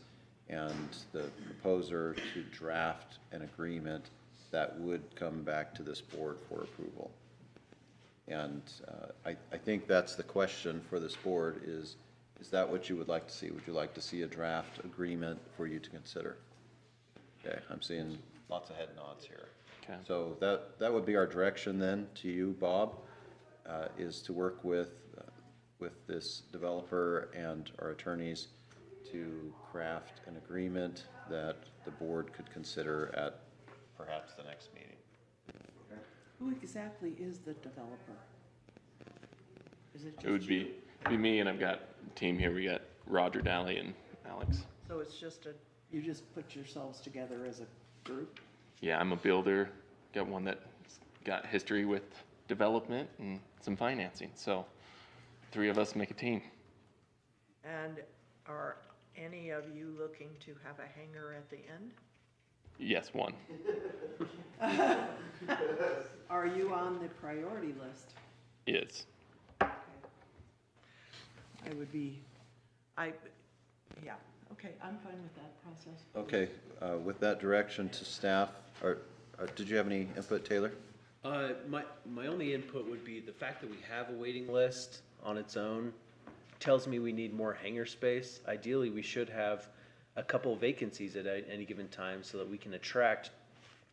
and the proposer to draft an agreement that would come back to this board for approval. And I think that's the question for this board is that what you would like to see? Would you like to see a draft agreement for you to consider? Okay, I'm seeing lots of head nods here. Okay. So that would be our direction then to you, Bob, is to work with this developer and our attorneys to craft an agreement that the board could consider at perhaps the next meeting. Who exactly is the developer? Is it just It would be me, and I've got a team here. We got Roger Daly and Alex. So it's just you just put yourselves together as a group? Yeah, I'm a builder. Got one that's got history with development and some financing. So 3 of us make a team. And are any of you looking to have a hangar at the end? Yes, one. Are you on the priority list? Is. I would be, yeah, okay, I'm fine with that process. Okay, with that direction to staff, or did you have any input, Taylor? My only input would be the fact that we have a waiting list on its own tells me we need more hangar space. Ideally, we should have a couple vacancies at any given time so that we can attract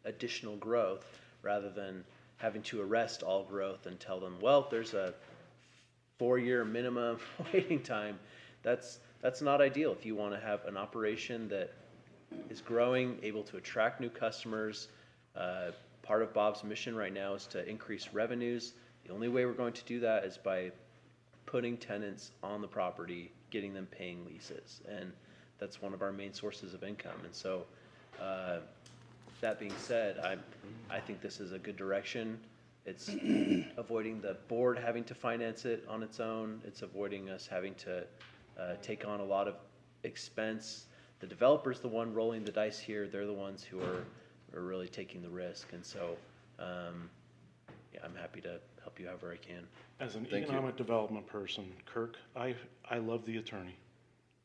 additional growth rather than having to arrest all growth and tell them, well, there's a 4-year minimum waiting time. That's not ideal if you want to have an operation that is growing, able to attract new customers. Part of Bob's mission right now is to increase revenues. The only way we're going to do that is by putting tenants on the property, getting them paying leases. And that's one of our main sources of income. And so, that being said, I think this is a good direction. It's avoiding the board having to finance it on its own. It's avoiding us having to take on a lot of expense. The developer's the one rolling the dice here. They're the ones who are really taking the risk. And so, yeah, I'm happy to help you however I can. As an Thank you. economic development person, Kirk, I love the attorney.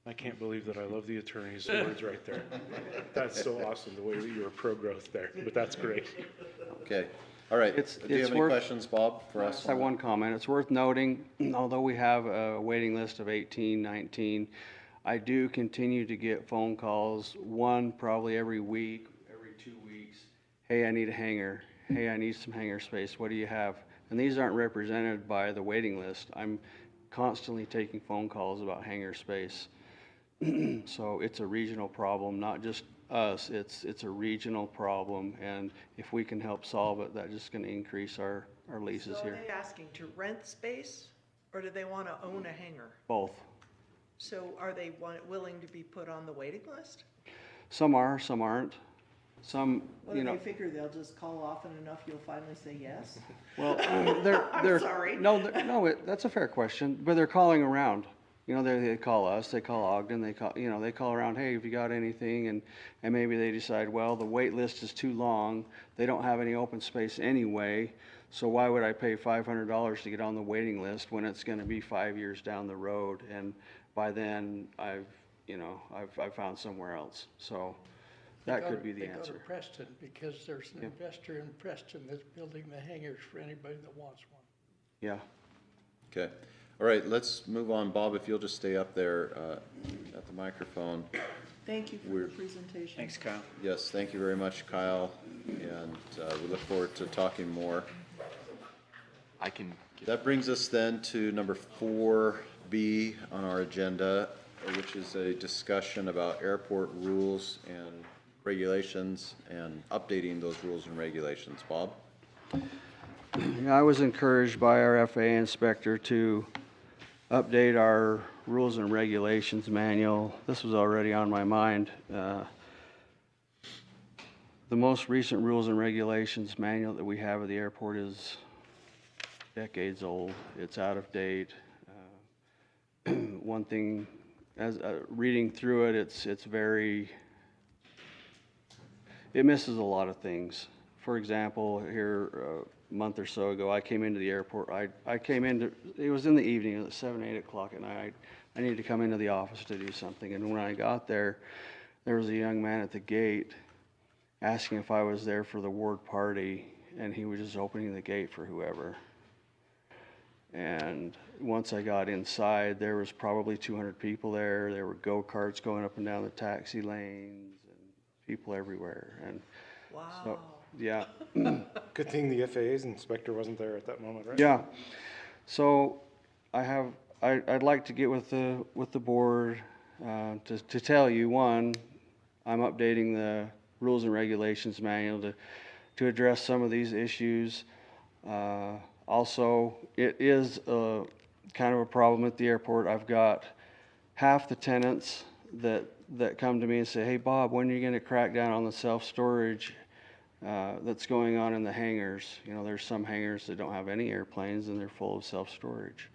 I can't believe that I love the attorney's words right there. That's so awesome, the way that you were pro-growth there, but that's great. Okay, all right. It's Do you have any worth- questions, Bob, for us? Just have one comment. It's worth noting, although we have a waiting list of 18, 19, I do continue to get phone calls, one probably every week, every 2 weeks. Hey, I need a hangar. Hey, I need some hangar space. What do you have? And these aren't represented by the waiting list. I'm constantly taking phone calls about hangar space. So it's a regional problem, not just us. It's a regional problem, and if we can help solve it, that's just going to increase our leases So are here. they asking to rent space, or do they want to own a hangar? Both. So are they willing to be put on the waiting list? Some are, some aren't. Some, Well, you do know. they figure they'll just call often enough, you'll finally say yes? Well, they're. sorry. That's a fair question, but they're calling around. You know, they call us, they call Ogden, they call around, hey, have you got anything? And maybe they decide, well, the wait list is too long. They don't have any open space anyway. So why would I pay $500 to get on the waiting list when it's going to be 5 years down the road? And by then I've you know, I've found somewhere else. So that could be the They go answer. to Preston, because there's an investor in Preston that's building the hangars for anybody that wants one. Yeah. Okay. All right, let's move on. Bob, if you'll just stay up there at the microphone. Thank you for We're- the presentation. Thanks, Kyle. Yes, thank you very much, Kyle, and we look forward to talking more. I can get That brings us then to number 4B on our agenda, which is a discussion about airport rules and regulations and updating those rules and regulations. Bob? Yeah, I was encouraged by our FAA inspector to update our rules and regulations manual. This was already on my mind. The most recent rules and regulations manual that we have at the airport is decades old. It's out of date. One thing, as reading through it, it's very, it misses a lot of things. For example, here a month or so ago, I came into the airport. I came into, it was in the evening, it was 7, 8 o'clock at night. I needed to come into the office to do something. And when I got there, there was a young man at the gate asking if I was there for the ward party, and he was just opening the gate for whoever. And once I got inside, there was probably 200 people there. There were go-karts going up and down the taxi lanes and people everywhere. And Wow. so, yeah. Good thing the FAA's inspector wasn't there at that moment, right? Yeah. So I'd like to get with the board to tell you, one, I'm updating the rules and regulations manual to address some of these issues. Also, it is kind of a problem at the airport. I've got half the tenants that come to me and say, "Hey, Bob, when are you going to crack down on the self-storage that's going on in the hangars?" You know, there's some hangars that don't have any airplanes and they're full of self-storage.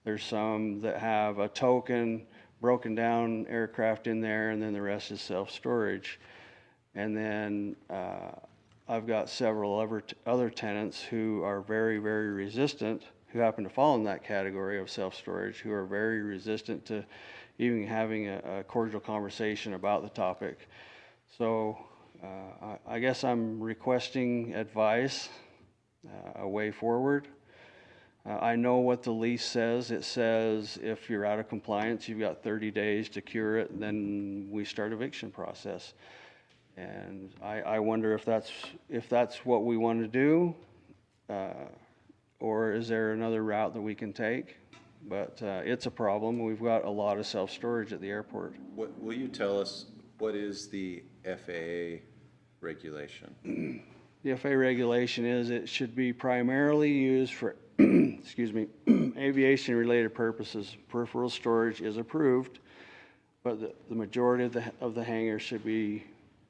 There's some that have a token broken down aircraft in there, and then the rest is self-storage. And then I've got several other tenants who are very, very resistant, who happen to fall in that category of self-storage, who are very resistant to even having a cordial conversation about the topic. So I guess I'm requesting advice, a way forward. I know what the lease says. It says if you're out of compliance, you've got 30 days to cure it, and then we start eviction process. And I wonder if that's what we want to do, or is there another route that we can take? But it's a problem. We've got a lot of self-storage at the airport. Will you tell us what is the FAA regulation? The FAA regulation is it should be primarily used for, excuse me, aviation-related purposes. Peripheral storage is approved, but the majority of the hangars should be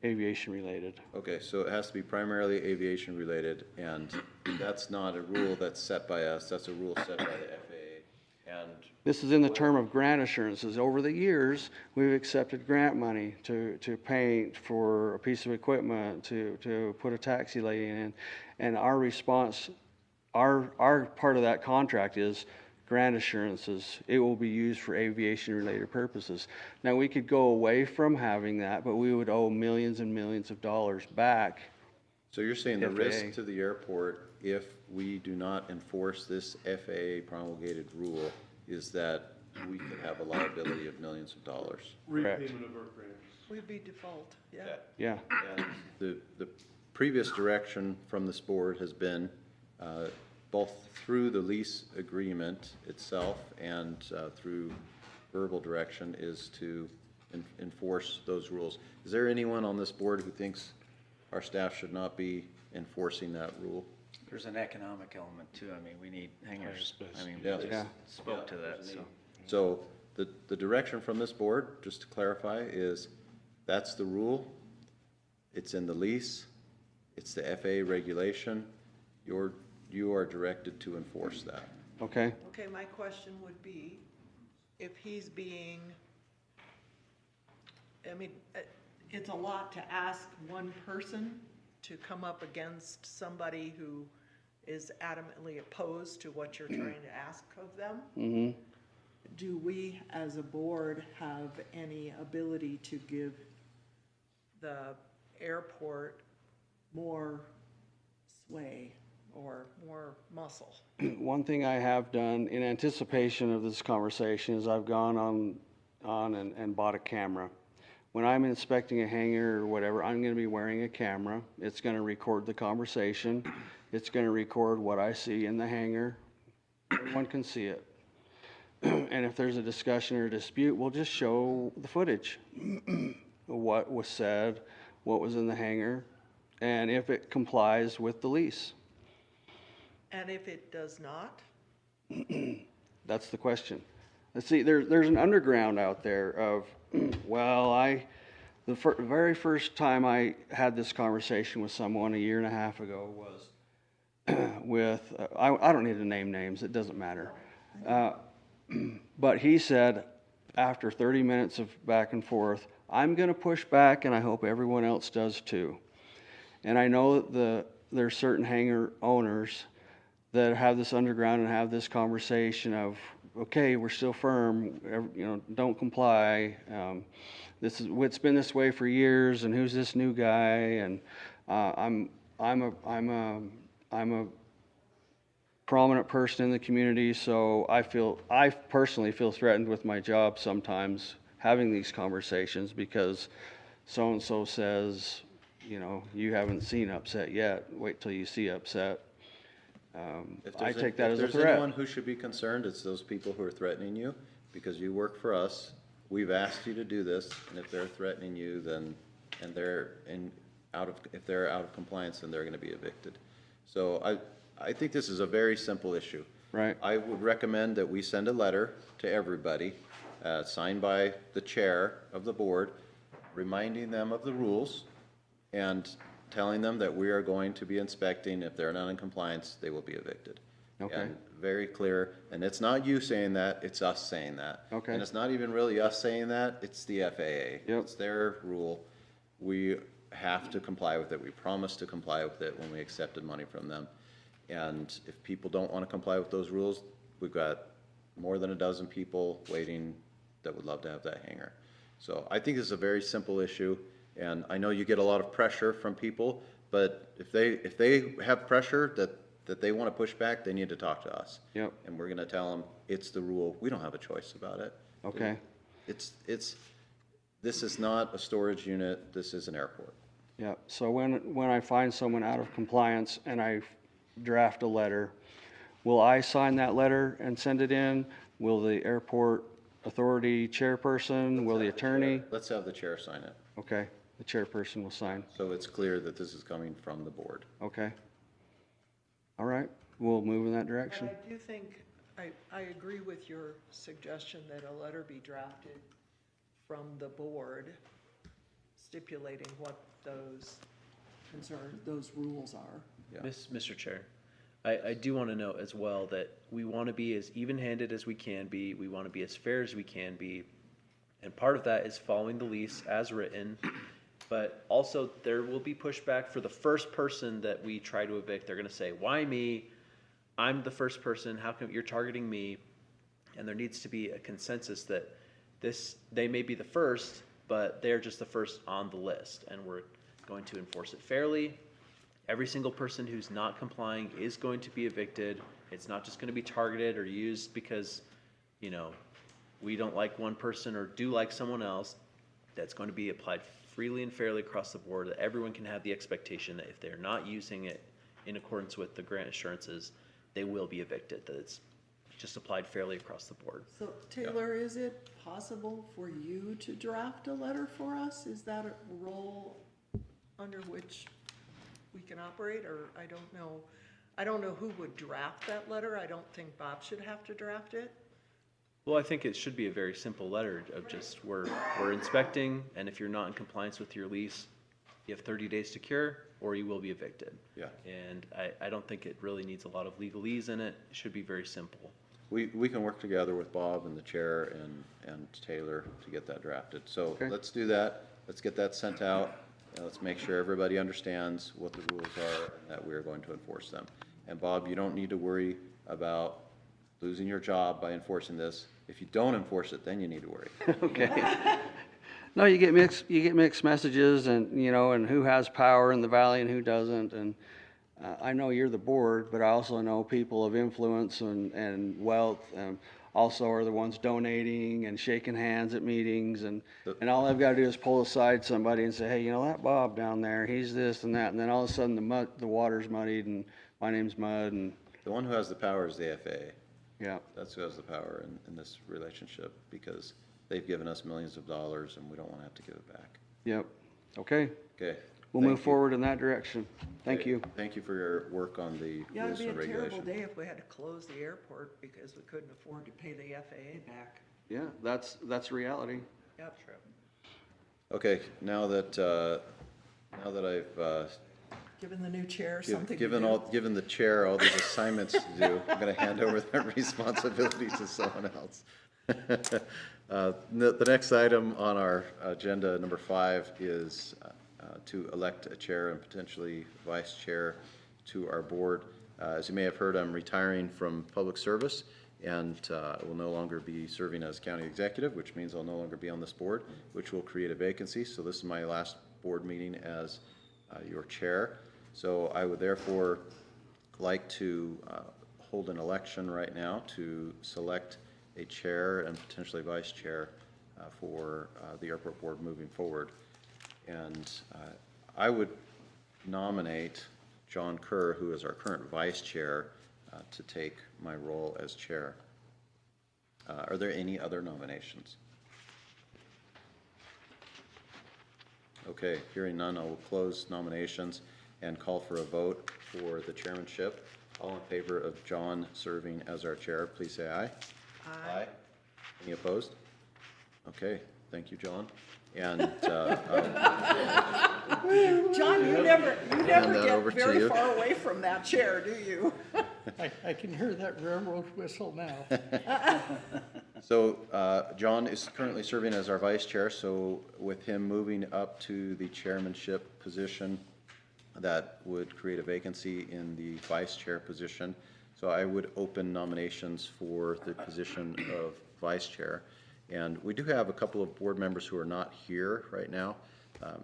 aviation-related. Okay, so it has to be primarily aviation-related, and that's not a rule that's set by us, that's a rule set by the FAA. And This is in the term of grant assurances. Over the years, we've accepted grant money to paint for a piece of equipment, to put a taxi lane in. And our response, our part of that contract is grant assurances. It will be used for aviation-related purposes. Now, we could go away from having that, but we would owe millions and millions of dollars back. so you're saying the FAA. risk to the airport, if we do not enforce this FAA promulgated rule, is that we could have a liability of millions of dollars? Repayment of our grants. We'd be default, yeah. Yeah. And the previous direction from this board has been, both through the lease agreement itself and through verbal direction, is to enforce those rules. Is there anyone on this board who thinks our staff should not be enforcing that rule? There's an economic element too. I mean, we need hangars. Hangar space. I mean, Yeah. we Yeah. just spoke to that, so. So the direction from this board, just to clarify, is that's the rule. It's in the lease. It's the FAA regulation. You are directed to enforce that. Okay. Okay, my question would be, if he's being, I mean, it's a lot to ask one person to come up against somebody who is adamantly opposed to what you're trying to ask of them. Mm-hmm. do we as a board have any ability to give the airport more sway or more muscle? One thing I have done in anticipation of this conversation is I've gone on and bought a camera. When I'm inspecting a hangar or whatever, I'm gonna be wearing a camera. It's gonna record the conversation. It's gonna record what I see in the hangar. Everyone can see it. And if there's a discussion or dispute, we'll just show the footage. What was said, what was in the hangar, and if it complies with the lease. And if it does not? That's the question. Let's see, there's an underground out there of, well, the very first time I had this conversation with someone a year and a half ago was with, I don't need to name names, it doesn't matter. But he said, after 30 minutes of back and forth, I'm gonna push back and I hope everyone else does too. And I know that there's certain hangar owners that have this underground and have this conversation of, okay, we're still firm, don't comply. It's been this way for years, and who's this new guy? And I'm a prominent person in the community, so I personally feel threatened with my job sometimes having these conversations because so and so says, you haven't seen upset yet. Wait till you see upset. I take that as a If there's threat. anyone who should be concerned, it's those people who are threatening you, because you work for us. We've asked you to do this, and if they're threatening you, then, if they're out of compliance, then they're gonna be evicted. So I think this is a very simple issue. Right. I would recommend that we send a letter to everybody, signed by the chair of the board, reminding them of the rules and telling them that we are going to be inspecting. If they're not in compliance, they will be evicted. Okay. And very clear, and it's not you saying that, it's us saying that. Okay. And it's not even really us saying that, it's the FAA. Yep. It's their rule. We have to comply with it. We promised to comply with it when we accepted money from them. And if people don't want to comply with those rules, we've got more than a dozen people waiting that would love to have that hangar. So I think this is a very simple issue, and I know you get a lot of pressure from people, but if they have pressure that they want to push back, they need to talk to us. Yep. And we're gonna tell them, it's the rule, we don't have a choice about it. Okay. This is not a storage unit, this is an airport. Yeah, so when I find someone out of compliance and I draft a letter, will I sign that letter and send it in? Will the airport authority chairperson, will the attorney? Let's have the chair sign it, Okay, the chairperson will sign. so it's clear that this is coming from the board. Okay. All right, we'll move in that direction. But I do think, I agree with your suggestion that a letter be drafted from the board stipulating what those those rules are. Yeah. Mr. Chair, I do want to note as well that we want to be as even-handed as we can be. We want to be as fair as we can be. And part of that is following the lease as written. But also there will be pushback for the first person that we try to evict. They're going to say, why me? I'm the first person. How come you're targeting me? And there needs to be a consensus that they may be the first, but they're just the first on the list. And we're going to enforce it fairly. Every single person who's not complying is going to be evicted. It's not just going to be targeted or used because, we don't like one person or do like someone else. That's going to be applied freely and fairly across the board, that everyone can have the expectation that if they're not using it in accordance with the grant assurances, they will be evicted, that it's just applied fairly across the board. So Taylor, is it possible for you to draft a letter for us? Is that a role under which we can operate, or I don't know. I don't know who would draft that letter. I don't think Bob should have to draft it. Well, I think it should be a very simple letter of just, we're inspecting, and if you're not in compliance with your lease, you have 30 days to cure, or you will be evicted. Yeah. And I don't think it really needs a lot of legalese in it. It should be very simple. We can work together with Bob and the chair and Taylor to get that drafted. So Okay. let's do that. Let's get that sent out. And let's make sure everybody understands what the rules are and that we are going to enforce them. And Bob, you don't need to worry about losing your job by enforcing this. If you don't enforce it, then you need to worry. Okay. No, you get mixed messages and, you know, and who has power in the valley and who doesn't. And I know you're the board, but I also know people of influence and wealth also are the ones donating and shaking hands at meetings. And all I've got to do is pull aside somebody and say, hey, you know, that Bob down there, he's this and that. And then all of a sudden the water's muddied and my name's Mud. And The one who has the power is the FAA. yeah, That's who has the power in this relationship, because they've given us millions of dollars and we don't want to have to give it back. yep. Okay. Okay. We'll thank move you. forward in that direction. Thank Okay, you. Thank you for your work on the Yeah, it'd rules be a and terrible regulation. day if we had to close the airport because we couldn't afford to pay the FAA back. Yeah, that's reality. Yep. Okay, now that I've Given the new chair something to given do. given the chair all these assignments to do, I'm going to hand over that responsibility to someone else. The next item on our agenda, number 5, is to elect a chair and potentially vice chair to our board. As you may have heard, I'm retiring from public service, and I will no longer be serving as county executive, which means I'll no longer be on this board, which will create a vacancy. So this is my last board meeting as your chair. So I would therefore like to hold an election right now to select a chair and potentially vice chair for the airport board moving forward. And I would nominate John Kerr, who is our current vice chair, to take my role as chair. Are there any other nominations? Okay, hearing none, I will close nominations and call for a vote for the chairmanship. All in favor of John serving as our chair, please say aye. Aye. Any opposed? Okay, thank you, John. And John, you never that over get to very you. far away from that chair, do you? I can hear that railroad whistle now. so John is currently serving as our vice chair, so with him moving up to the chairmanship position, that would create a vacancy in the vice chair position. So I would open nominations for the position of vice chair. And we do have a couple of board members who are not here right now.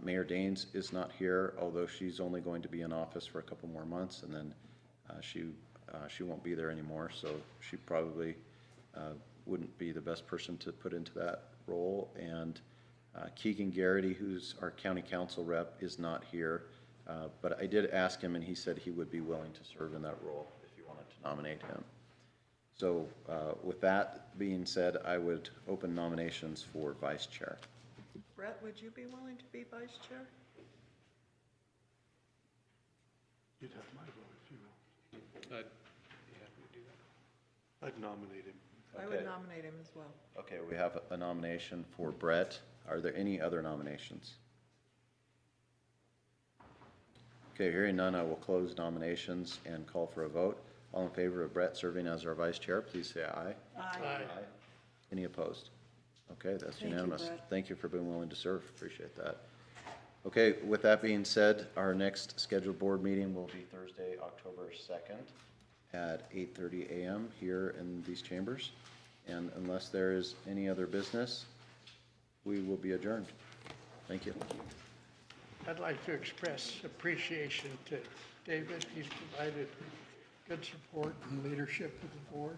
Mayor Daines is not here, although she's only going to be in office for a couple more months, and then she won't be there anymore. So she probably wouldn't be the best person to put into that role. And Keegan Garrity, who's our county council rep, is not here. But I did ask him, and he said he would be willing to serve in that role if you wanted to nominate him. So with that being said, I would open nominations for vice chair. Brett, would you be willing to be vice chair? You'd have my vote if you will. I'd be happy to do that. I'd nominate him. I would nominate him as well. Okay, we have a nomination for Brett. Are there any other nominations? Okay, hearing none, I will close nominations and call for a vote. All in favor of Brett serving as our vice chair, please say aye. Aye. Any opposed? Okay, that's Thank you, unanimous. Brett. Thank you for being willing to serve. Appreciate that. Okay, with that being said, our next scheduled board meeting will be Thursday, October 2nd at 8:30 a.m. here in these chambers. And unless there is any other business, we will be adjourned. Thank you. I'd like to express appreciation to David. He's provided good support and leadership to the board.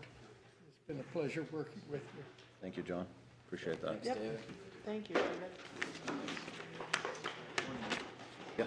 It's been a pleasure working with you. Thank you, John. Appreciate that. Yep. Thank you, David. Yeah.